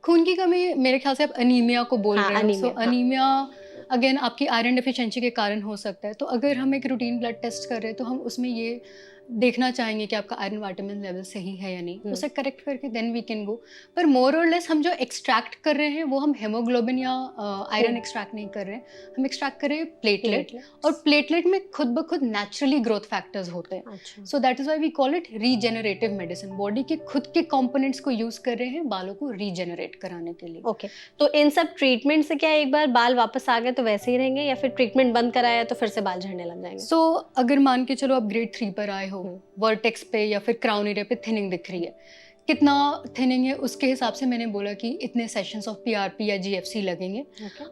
खून की कमी, मेरे ख्याल से आप अनीमिया को बोल रहे हो। सो अनीमिया अगेन आपकी आयरन डेफिशिएंसी के कारण हो सकता है। तो अगर हम एक रूटीन ब्लड टेस्ट कर रहे हैं तो हम उसमें ये देखना चाहेंगे कि आपका आयरन विटामिन लेवल सही है या नहीं, उसे करेक्ट करके देन वी कैन गो। पर मोर और लेस हम जो एक्सट्रैक्ट कर रहे हैं वो हम हेमोग्लोबिन या आयरन एक्सट्रैक्ट नहीं कर रहे हैं, हम एक्सट्रैक्ट कर रहे हैं प्लेटलेट, और प्लेटलेट में खुद ब खुद नेचुरली ग्रोथ फैक्टर्स होते हैं। So that is why we call it regenerative medicine. Body के खुद के कंपोनेंट्स को यूज कर रहे हैं बालों को रीजेनरेट कराने के लिए। ओके, तो इन सब ट्रीटमेंट से क्या एक बार बाल वापस आ गए तो वैसे ही रहेंगे या फिर ट्रीटमेंट बंद कराया तो फिर से बाल झड़ने लग जाएंगे? सो अगर मान के चलो आप ग्रेड 3 पर आए हो, वर्टेक्स पे या फिर क्राउन एरिया पे थिनिंग दिख रही है, कितना थिनिंग है उसके हिसाब से मैंने बोला कि इतने सेशंस ऑफ पीआरपी या जीएफसी लगेंगे।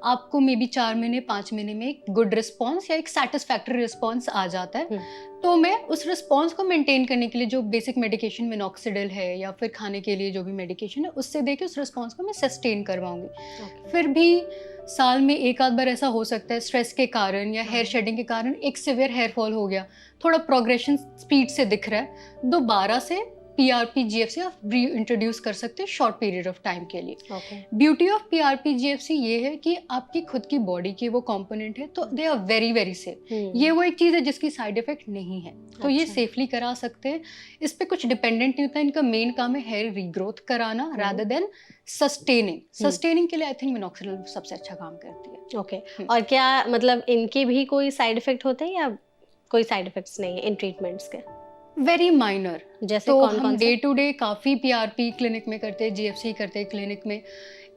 आपको मे बी 4 महीने 5 महीने में एक गुड रिस्पॉन्स या एक सेटिस्फैक्टरी रिस्पॉन्स आ जाता है, तो मैं उस रिस्पॉन्स को मेंटेन करने के लिए जो बेसिक मेडिकेशन मिनॉक्सिडिल है या फिर खाने के लिए जो भी मेडिकेशन है उससे देके उस रिस्पॉन्स को मैं सस्टेन करवाऊंगी। फिर भी साल में एक आध बार ऐसा हो सकता है स्ट्रेस के कारण या हेयर शेडिंग के कारण एक सिवियर हेयर फॉल हो गया, थोड़ा प्रोग्रेशन स्पीड से दिख रहा है, दोबारा से पीआरपी जीएफसी आप री इंट्रोड्यूस कर सकते हैं शॉर्ट पीरियड ऑफ टाइम के लिए। ब्यूटी ऑफ पीआरपी जीएफसी ये है कि आपकी खुद की बॉडी के वो कंपोनेंट है, तो they are very very safe. ये वो एक चीज है जिसकी साइड इफेक्ट नहीं है, तो ये सेफली करा सकते हैं। इस पे कुछ डिपेंडेंट नहीं होता, इनका मेन काम है हेयर रीग्रोथ कराना रादर देन सस्टेनिंग के लिए आई थिंक मिनॉक्सिडिल सबसे अच्छा काम करती है। ओके, और क्या मतलब इनके भी कोई साइड इफेक्ट होते हैं या कोई साइड इफेक्ट्स नहीं है इन ट्रीटमेंट्स के? Very minor. जैसे तो कौन हम डे टू डे काफ़ी पीआरपी क्लिनिक में करते हैं, जीएफसी करते हैं क्लिनिक में।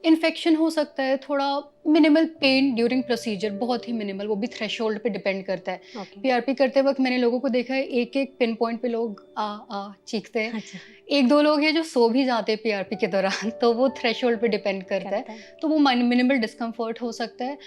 इन्फेक्शन हो सकता है, थोड़ा मिनिमल पेन ड्यूरिंग प्रोसीजर, बहुत ही मिनिमल, वो भी थ्रेशोल्ड पे डिपेंड करता है। पीआरपी करते वक्त मैंने लोगों को देखा है एक एक पिन पॉइंट पे लोग आ चीखते हैं। एक दो लोग हैं जो सो भी जाते हैं पीआरपी के दौरान, तो वो थ्रेशोल्ड पे डिपेंड करता है, तो वो मिनिमल डिस्कम्फर्ट हो सकता है।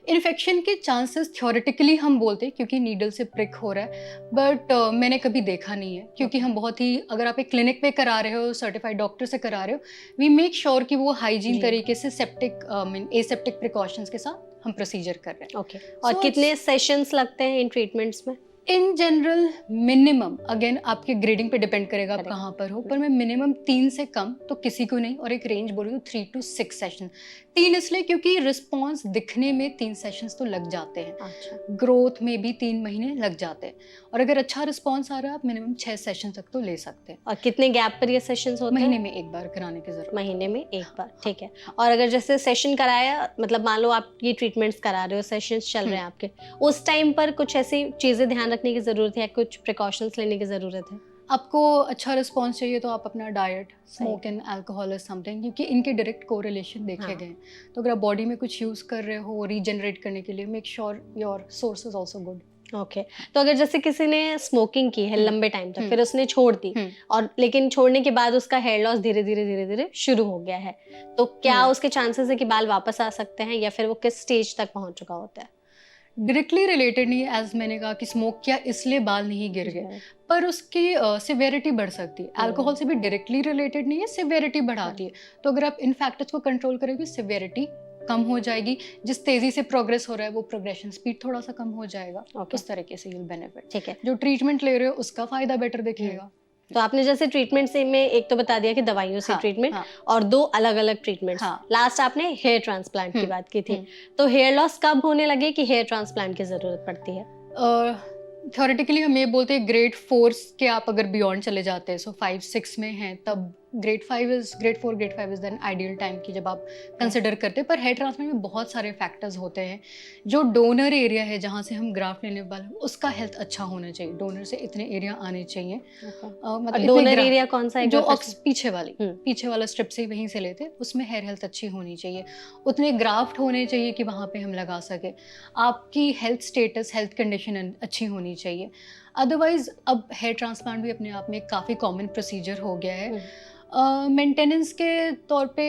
इन्फेक्शन के चांसेस थ्योरेटिकली हम बोलते हैं क्योंकि नीडल से प्रिक हो रहा है, बट मैंने कभी देखा नहीं है, क्योंकि हम बहुत ही, अगर आप एक क्लिनिक पे करा रहे हो, सर्टिफाइड डॉक्टर से करा रहे हो, वी मेक श्योर कि वो हाइजीन तरीके से सेप्टिक एसेप्टिक प्रिकॉशंस के साथ हम प्रोसीजर कर रहे हैं। ओके, और कितने सेशंस लगते हैं इन ट्रीटमेंट्स में? इन जनरल मिनिमम, अगेन आपके ग्रेडिंग पे डिपेंड करेगा आप कहाँ पर हो, पर मैं मिनिमम 3 से कम तो किसी को नहीं, और एक रेंज बोल रही हूँ 3 to 6 सेशन। 3 इसलिए क्योंकि रिस्पॉन्स दिखने में 3 सेशंस तो लग जाते हैं। अच्छा। ग्रोथ में भी 3 महीने लग जाते हैं, और अगर अच्छा रिस्पॉन्स आ रहा है आप मिनिमम 6 सेशन तक तो ले सकते हैं। और कितने गैप पर ये सेशंस होते हैं? महीने में एक बार कराने की जरूरत। महीने में एक बार, ठीक है। और अगर जैसे सेशन कराया, मतलब मान लो आप ये ट्रीटमेंट्स करा रहे हो, सेशंस चल रहे हैं आपके, उस टाइम पर कुछ ऐसी चीजें ध्यान रखने की जरूरत है, कुछ प्रिकॉशंस लेने की जरूरत है? आपको अच्छा रिस्पॉन्स चाहिए तो आप अपना diet, smoke and alcohol is something, क्योंकि इनके डायरेक्ट कोरिलेशन देखे गए हैं। तो अगर आप बॉडी में कुछ यूज कर रहे हो रीजनरेट करने के लिए, make sure your source is also good. Okay. तो अगर जैसे किसी ने स्मोकिंग की है लंबे टाइम तक, फिर उसने छोड़ दी, हम्म। और लेकिन छोड़ने के बाद उसका हेयर लॉस धीरे धीरे शुरू हो गया है, तो क्या उसके चांसेस है कि बाल वापस आ सकते हैं, या फिर वो किस स्टेज तक पहुंच चुका होता है? डायरेक्टली रिलेटेड नहीं है, एज मैंने कहा कि स्मोक किया इसलिए बाल नहीं गिर गए, पर उसकी सिवेरिटी बढ़ सकती है। अल्कोहल से भी डायरेक्टली रिलेटेड नहीं है, सिवेरिटी बढ़ाती है। तो अगर आप इन फैक्टर्स को कंट्रोल करेंगे, सिवेरिटी कम हो जाएगी। जिस तेजी से प्रोग्रेस हो रहा है वो प्रोग्रेशन स्पीड थोड़ा सा कम हो जाएगा। उस तरीके से you'll benefit। ठीक है। जो ट्रीटमेंट ले रहे हो उसका फायदा बेटर दिखेगा। तो आपने जैसे ट्रीटमेंट से में एक तो बता दिया कि दवाइयों से ट्रीटमेंट, हाँ, और 2 अलग-अलग ट्रीटमेंट्स। हाँ। लास्ट आपने हेयर ट्रांसप्लांट की बात की थी। तो हेयर लॉस कब होने लगे कि हेयर ट्रांसप्लांट की जरूरत पड़ती है? थ्योरेटिकली हम ये बोलते हैं ग्रेड 4 के आप अगर बियॉन्ड चले जाते हैं, सो 5-6 में हैं, तब grade 4 grade 5 is then ideal time की जब आप कंसिडर करते हैं। पर हेयर ट्रांसप्लांट में बहुत सारे फैक्टर्स होते हैं। जो डोनर एरिया है जहाँ से हम ग्राफ्ट लेने वाले उसका हेल्थ अच्छा होना चाहिए। डोनर से इतने एरिया आने चाहिए। मतलब डोनर एरिया कौन सा है? जो पीछे वाला स्ट्रिप से वहीं से लेते, उसमें हेयर हेल्थ अच्छी होनी चाहिए। उतने ग्राफ्ट होने चाहिए कि वहाँ पे हम लगा सके। आपकी हेल्थ स्टेटस, हेल्थ कंडीशन अच्छी होनी चाहिए। अदरवाइज अब हेयर ट्रांसप्लांट भी अपने आप में काफ़ी कॉमन प्रोसीजर हो गया है। मेंटेनेंस के तौर पे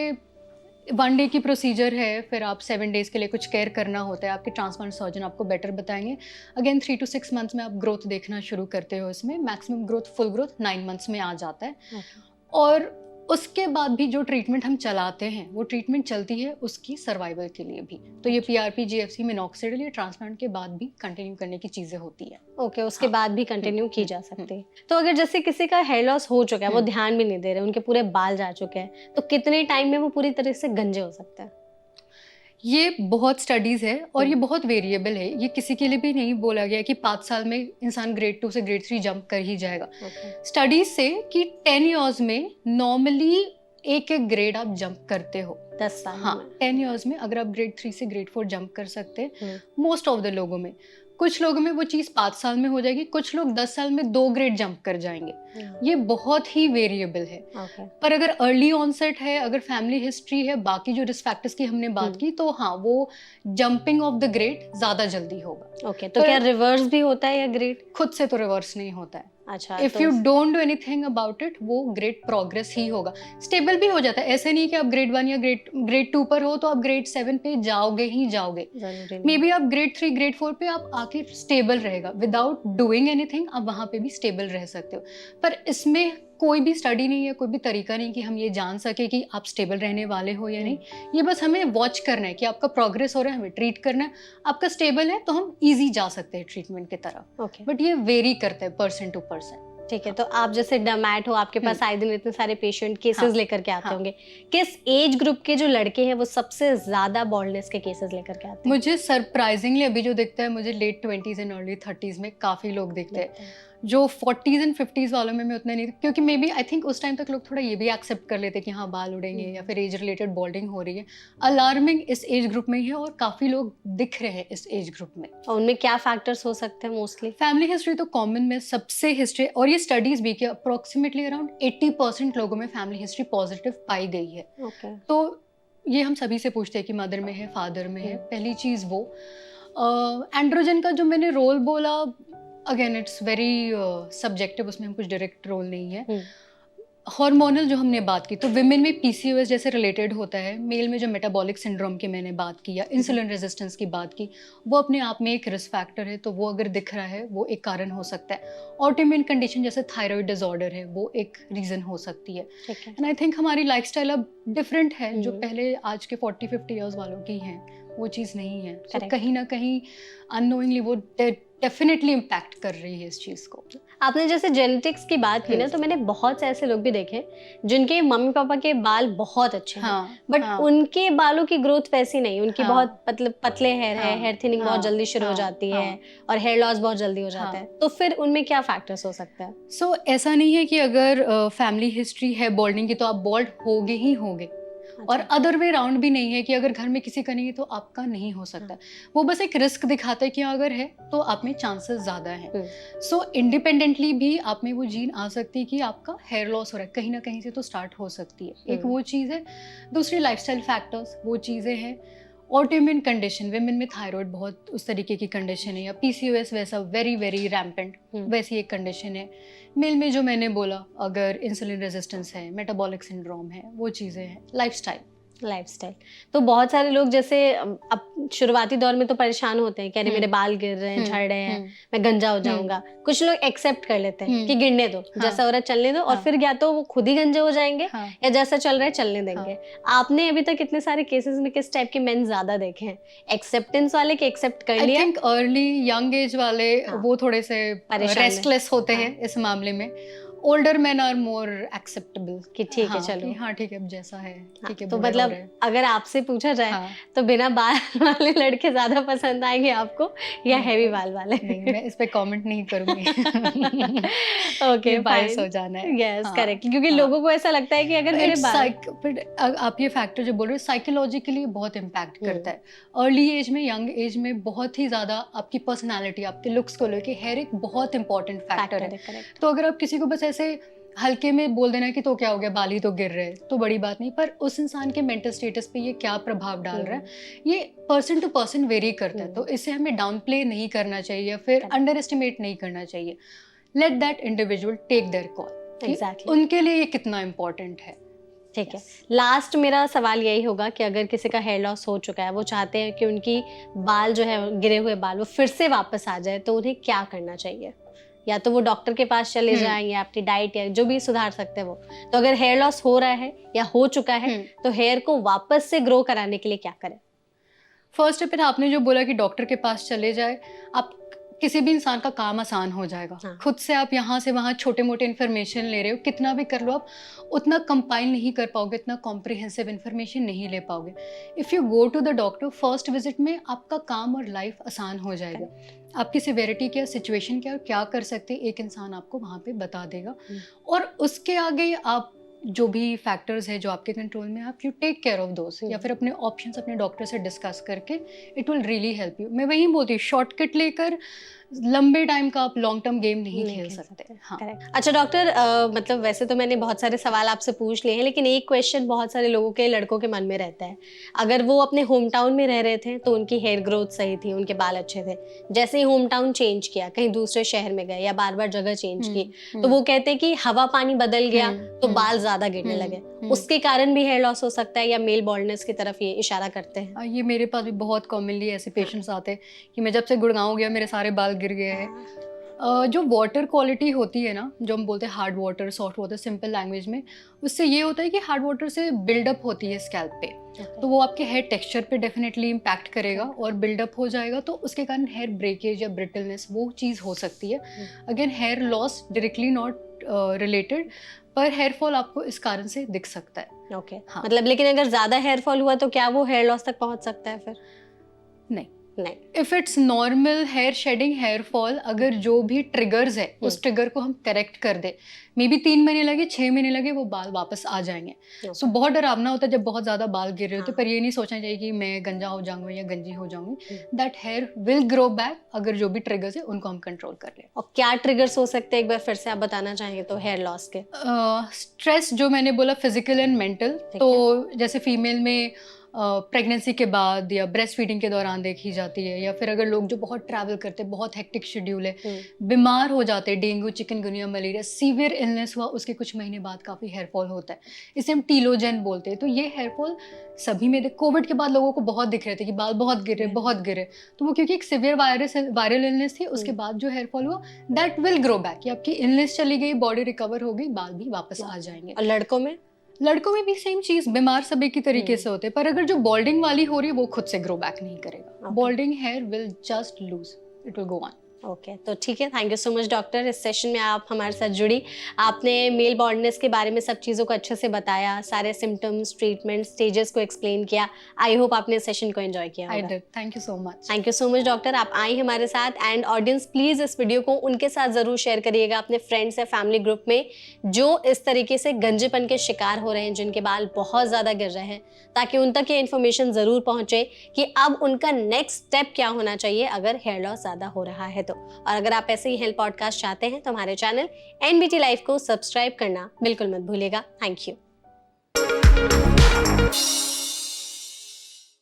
1 डे की प्रोसीजर है, फिर आप 7 डेज के लिए कुछ केयर करना होता है। आपके ट्रांसप्लांट सर्जन आपको बेटर बताएंगे। अगेन 3 to 6 मंथ्स में आप ग्रोथ देखना शुरू करते हो। इसमें maximum growth, full growth 9 months में आ जाता है। और उसके बाद भी जो ट्रीटमेंट हम चलाते हैं वो ट्रीटमेंट चलती है उसकी सर्वाइवल के लिए भी। तो ये PRP, GFC, मिनॉक्सिडिल, ये ट्रांसप्लांट के बाद भी कंटिन्यू करने की चीजें होती है। ओके, उसके बाद भी कंटिन्यू की जा सकती है। तो अगर जैसे किसी का हेयर लॉस हो चुका है, वो ध्यान भी नहीं दे रहे, उनके पूरे बाल जा चुके हैं, तो कितने टाइम में वो पूरी तरह से गंजे हो सकते हैं? ये बहुत स्टडीज है और ये बहुत वेरिएबल है। ये किसी के लिए भी नहीं बोला गया कि 5 साल में इंसान ग्रेड 2 से ग्रेड 3 जंप कर ही जाएगा। स्टडीज से कि 10 इयर्स में नॉर्मली एक ग्रेड आप जंप करते हो। 10 साल हाँ, 10 इयर्स में अगर आप ग्रेड 3 से ग्रेड 4 जंप कर सकते हैं मोस्ट ऑफ द लोगों में। कुछ लोगों में वो चीज़ 5 साल में हो जाएगी, कुछ लोग 10 साल में 2 ग्रेड जंप कर जाएंगे। ये बहुत ही वेरिएबल है। पर अगर अर्ली ऑनसेट है, अगर फैमिली हिस्ट्री है, बाकी जो रिस्क फैक्टर्स की हमने बात की, तो हाँ, वो जंपिंग ऑफ द ग्रेड ज्यादा जल्दी होगा। तो क्या रिवर्स भी होता है या ग्रेड? खुद से तो रिवर्स नहीं होता है। अच्छा, if you don't do anything about it, वो ग्रेड प्रोग्रेस ही होगा। स्टेबल भी हो जाता है। ऐसे नहीं कि आप ग्रेड 1 या ग्रेड 2 पर हो तो आप ग्रेड 7 पे जाओगे ही जाओगे। मे बी आप ग्रेड 3, ग्रेड 4 पे आप आके स्टेबल रहेगा। विदाउट डूइंग एनीथिंग आप वहां पे भी स्टेबल रह सकते हो। पर इसमें कोई भी स्टडी नहीं है, कोई भी तरीका नहीं कि हम ये जान सके कि आप स्टेबल रहने वाले हो या नहीं। ये बस हमें वॉच करना है कि आपका प्रोग्रेस हो रहा है, हमें ट्रीट करना है। आपका स्टेबल है तो हम इजी जा सकते हैं ट्रीटमेंट की तरफ। बट ये वेरी करता है पर्सन टू पर्सन। ठीक है। तो आप जैसे डर्मैट हो, आपके पास आए दिन इतने सारे पेशेंट केसेस लेकर के आते होंगे। किस एज ग्रुप के जो लड़के हैं वो सबसे ज्यादा बॉल्डनेस के केसेस लेकर के आते हैं? मुझे सरप्राइजिंगली अभी जो दिखता है, मुझे late 20s and early 30s में काफी लोग दिखते हैं। जो 40s एंड 50s वालों में मैं उतना नहीं, क्योंकि मे बी आई थिंक उस टाइम तक लोग थोड़ा ये भी एक्सेप्ट कर लेते कि हाँ बाल उड़ेंगे या फिर एज रिलेटेड बॉल्डिंग हो रही है। अलार्मिंग इस एज ग्रुप में ही है और काफी लोग दिख रहे हैं इस एज ग्रुप में। और उनमें क्या फैक्टर्स हो सकते हैं? मोस्टली फैमिली हिस्ट्री तो कॉमन में सबसे हिस्ट्री, और ये स्टडीज भी कि अप्रोक्सीमेटली अराउंड 80% लोगों में फैमिली हिस्ट्री पॉजिटिव पाई गई है। तो ये हम सभी से पूछते हैं कि मदर में है, फादर में है। पहली चीज वो एंड्रोजन का जो मैंने रोल बोला, अगेन इट्स वेरी सब्जेक्टिव, उसमें हम कुछ डायरेक्ट रोल नहीं है। हार्मोनल जो हमने बात की, तो विमेन में PCOS जैसे रिलेटेड होता है। मेल में जो मेटाबॉलिक सिंड्रोम की मैंने बात की या इंसुलिन रेजिस्टेंस की बात की, वो अपने आप में एक रिस्क फैक्टर है। तो वो अगर दिख रहा है वो एक कारण हो सकता है। ऑटोइम्यून कंडीशन जैसे थायराइड डिसऑर्डर है, वो एक रीजन हो सकती है। एंड आई थिंक हमारी लाइफस्टाइल अब डिफरेंट है। जो पहले आज के 40-50 ईयर्स वालों की है वो चीज़ नहीं है। तो कहीं ना कहीं अननोइंगली वो डेफिनेटली इम्पैक्ट कर रही है इस चीज़ को। आपने जैसे जेनेटिक्स की बात की ना, तो मैंने बहुत से ऐसे लोग भी देखे जिनके मम्मी पापा के बाल बहुत अच्छे हैं, बट उनके बालों की ग्रोथ वैसी नहीं। उनकी बहुत पतले हेयर है, हेयर थिनिंग बहुत जल्दी शुरू हो जाती है और हेयर लॉस बहुत जल्दी हो जाता है। तो फिर उनमें क्या फैक्टर्स हो सकता है? सो ऐसा नहीं है कि अगर फैमिली हिस्ट्री है बॉल्डिंग की तो आप बॉल्ड होगे ही होगे। और अदर वे राउंड भी नहीं है कि अगर घर में किसी का नहीं है तो आपका नहीं हो सकता। वो बस एक रिस्क दिखाता है कि अगर है तो आप में चांसेस ज्यादा हैं। सो इंडिपेंडेंटली भी आप में वो जीन आ सकती है कि आपका हेयर लॉस हो रहा है, कहीं ना कहीं से तो स्टार्ट हो सकती है। एक वो चीज़ है। दूसरी लाइफस्टाइल फैक्टर्स वो चीज़ें हैं। ऑटोइम्यून कंडीशन, विमेन में थायराइड बहुत उस तरीके की कंडीशन है, या पीसीओएस वैसा वेरी वेरी रैम्पेंट वैसी एक कंडीशन है। मेल में जो मैंने बोला, अगर इंसुलिन रेजिस्टेंस है, मेटाबॉलिक सिंड्रोम है, वो चीज़ें हैं। लाइफस्टाइल तो बहुत सारे लोग जैसे अब शुरुआती दौर में तो परेशान होते हैं, कह रहे मेरे बाल गिर रहे हैं, झड़ रहे हैं, मैं गंजा हो जाऊंगा। कुछ लोग एक्सेप्ट कर लेते हैं कि गिरने दो, जैसा हो रहा है चलने दो, और फिर या तो वो खुद ही गंजे हो जाएंगे या जैसा चल रहा है चलने देंगे। आपने अभी तक इतने सारे केसेस में किस टाइप के मेन ज्यादा देखे हैं, एक्सेप्टेंस वाले कि एक्सेप्ट कर लिया? I think early young age वाले वो थोड़े से रेस्टलेस होते हैं इस मामले में। Older man are more acceptable कि ठीक है, चलो हाँ ठीक है, अब जैसा है ठीक है। तो मतलब अगर आपसे पूछा जाए तो बिना बाल वाले लड़के ज्यादा पसंद आएंगे आपको या हैवी बाल वाले? नहीं, मैं इस पे कमेंट नहीं करूंगी। ओके, बायस हो जाना है। यस, करेक्ट, क्योंकि लोगों को ऐसा लगता है कि अगर मेरे बाल, आप ये फैक्टर जो बोल रहे हो साइकोलॉजिकली बहुत इम्पैक्ट करता है। अर्ली एज में, यंग एज में बहुत ही ज्यादा आपकी पर्सनैलिटी, आपके लुक्स को लेके हेयर एक बहुत इंपॉर्टेंट फैक्टर है। तो अगर आप किसी को बस ऐसे हल्के में बोल देना कि तो क्या हो गया, बाल ही तो गिर रहे, तो बड़ी बात नहीं, पर उस इंसान के मेंटल स्टेटस पे ये क्या प्रभाव डाल रहा है, ये पर्सन टू पर्सन वेरी करता है। तो इसे हमें डाउन प्ले नहीं करना चाहिए या फिर अंडर एस्टिमेट नहीं करना चाहिए। Let that individual take their call, उनके लिए ये कितना इम्पोर्टेंट है। ठीक है, लास्ट मेरा सवाल यही होगा कि अगर किसी का हेयर लॉस हो चुका है, वो चाहते हैं कि उनकी बाल जो है, गिरे हुए बाल, वो फिर से वापस आ जाए, तो उन्हें क्या करना चाहिए? या तो वो डॉक्टर के पास चले जाएं या अपनी डाइट या जो भी सुधार सकते हैं वो। तो अगर हेयर लॉस हो रहा है या हो चुका है तो हेयर को वापस से ग्रो कराने के लिए क्या करें? फर्स्ट स्टेप आपने जो बोला कि डॉक्टर के पास चले जाए, आप किसी भी इंसान का काम आसान हो जाएगा। खुद से आप यहाँ से वहाँ छोटे मोटे इन्फॉर्मेशन ले रहे हो, कितना भी कर लो आप उतना कंपाइल नहीं कर पाओगे, इतना कॉम्प्रिहेंसिव इन्फॉर्मेशन नहीं ले पाओगे। If you go to the doctor first visit में, आपका काम और लाइफ आसान हो जाएगा। आपकी सिवेरिटी क्या, सिचुएशन क्या, और क्या कर सकते एक इंसान आपको वहाँ पे बता देगा। और उसके आगे आप जो भी फैक्टर्स है जो आपके कंट्रोल में, आप you take care of those, या फिर अपने ऑप्शंस अपने डॉक्टर से डिस्कस करके it will really help you. मैं वही बोलती हूँ, शॉर्टकट लेकर लंबे टाइम का आप लॉन्ग टर्म गेम नहीं खेल सकते। हाँ। अच्छा डॉक्टर, मतलब वैसे तो मैंने बहुत सारे सवाल आपसे पूछ लिए हैं, लेकिन एक क्वेश्चन बहुत सारे लोगों के, लड़कों के मन में रहता है। अगर वो अपने होम टाउन में रह रहे थे तो उनकी हेयर ग्रोथ सही थी, उनके बाल अच्छे थे, जैसे ही होम टाउन चेंज किया, कहीं दूसरे शहर में गए या बार बार जगह चेंज की, तो वो कहते हैं कि हवा पानी बदल गया तो बाल ज्यादा गिरने लगे, उसके कारण भी हेयर लॉस हो सकता है, या मेल बॉल्डनेस की तरफ ये इशारा करते हैं? ये मेरे पास भी बहुत कॉमनली ऐसे पेशेंट्स आते हैं कि मैं जब से गुड़गांव गया मेरे सारे बाल गिर गए हैं। जो वाटर क्वालिटी होती है ना, जो हम बोलते हैं hard water, soft water, simple language में, उससे ये होता है कि हार्ड वाटर से बिल्डअप होती है स्कैल्प पे, तो वो आपके हेयर टेक्सचर पे डेफिनेटली इम्पैक्ट करेगा और बिल्डअप हो जाएगा, तो उसके कारण हेयर ब्रेकेज या ब्रिटलनेस वो चीज़ हो सकती है। Again here loss directly not related, पर हेयर फॉल आपको इस कारण से दिख सकता है। ओके, मतलब लेकिन अगर ज्यादा हेयर फॉल हुआ तो क्या वो हेयर लॉस तक पहुंच सकता है फिर? नहीं। If it's normal hair shedding, hair fall, अगर जो भी ट्रिगर्स है उस ट्रिगर को हम करेक्ट कर दे, मे बी 3 महीने लगे, 6 महीने लगे, वो बाल वापस आ जाएंगे। सो बहुत डरावना होता है जब बहुत ज्यादा बाल गिर रहे होते, पर ये नहीं सोचना चाहिए कि मैं गंजा हो जाऊंगा या गंजी हो जाऊंगी। That hair will grow back अगर जो भी ट्रिगर्स है उनको हम कंट्रोल कर ले। और क्या ट्रिगर्स हो सकते हैं, एक बार फिर से आप बताना चाहेंगे तो हेयर लॉस के? स्ट्रेस, जो मैंने बोला फिजिकल एंड मेंटल, तो जैसे फीमेल में प्रेगनेंसी के बाद या ब्रेस्ट फीडिंग के दौरान देखी जाती है, या फिर अगर लोग जो बहुत ट्रैवल करते हैं, बहुत हेक्टिक शेड्यूल है, बीमार हो जाते हैं, dengue, chikungunya, malaria, severe illness हुआ, उसके कुछ महीने बाद काफ़ी हेयर फॉल होता है, इसे हम टीलोजेन बोलते हैं। तो ये हेयर फॉल सभी में, कोविड के बाद लोगों को बहुत दिख रहे थे कि बाल बहुत गिरे, बहुत गिरे, तो वो क्योंकि एक सीवियर वायरल इलनेस थी, उसके बाद जो हेयर फॉल हुआ, दैट विल ग्रो बैक, कि आपकी इलनेस चली गई, बॉडी रिकवर हो गई, बाल भी वापस आ जाएंगे। और लड़कों में भी सेम चीज, बीमार सभी की तरीके से होते हैं, पर अगर जो बॉल्डिंग वाली हो रही है वो खुद से ग्रो बैक नहीं करेगा। Balding hair will just lose, it will go on. Okay, तो ठीक है, thank you so much doctor, इस सेशन में आप हमारे साथ जुड़ी, आपने मेल बॉल्डनेस के बारे में सब चीज़ों को अच्छे से बताया, सारे सिम्टम्स, ट्रीटमेंट, स्टेजेस को एक्सप्लेन किया। आई होप आपने सेशन को एंजॉय किया होगा। I did, thank you so much. Thank you so much doctor, आप आई हमारे साथ, एंड ऑडियंस प्लीज़ इस वीडियो को उनके साथ ज़रूर शेयर करिएगा, अपने फ्रेंड्स या फैमिली ग्रुप में जो इस तरीके से गंजेपन के शिकार हो रहे हैं, जिनके बाल बहुत ज़्यादा गिर रहे हैं, ताकि उन तक ये इन्फॉर्मेशन ज़रूर पहुँचे कि अब उनका नेक्स्ट स्टेप क्या होना चाहिए अगर हेयर लॉस ज़्यादा हो रहा है तो। और अगर आप ऐसे ही हेल्थ पॉडकास्ट चाहते हैं तो हमारे चैनल NBT लाइफ को सब्सक्राइब करना बिल्कुल मत भूलिएगा। Thank you.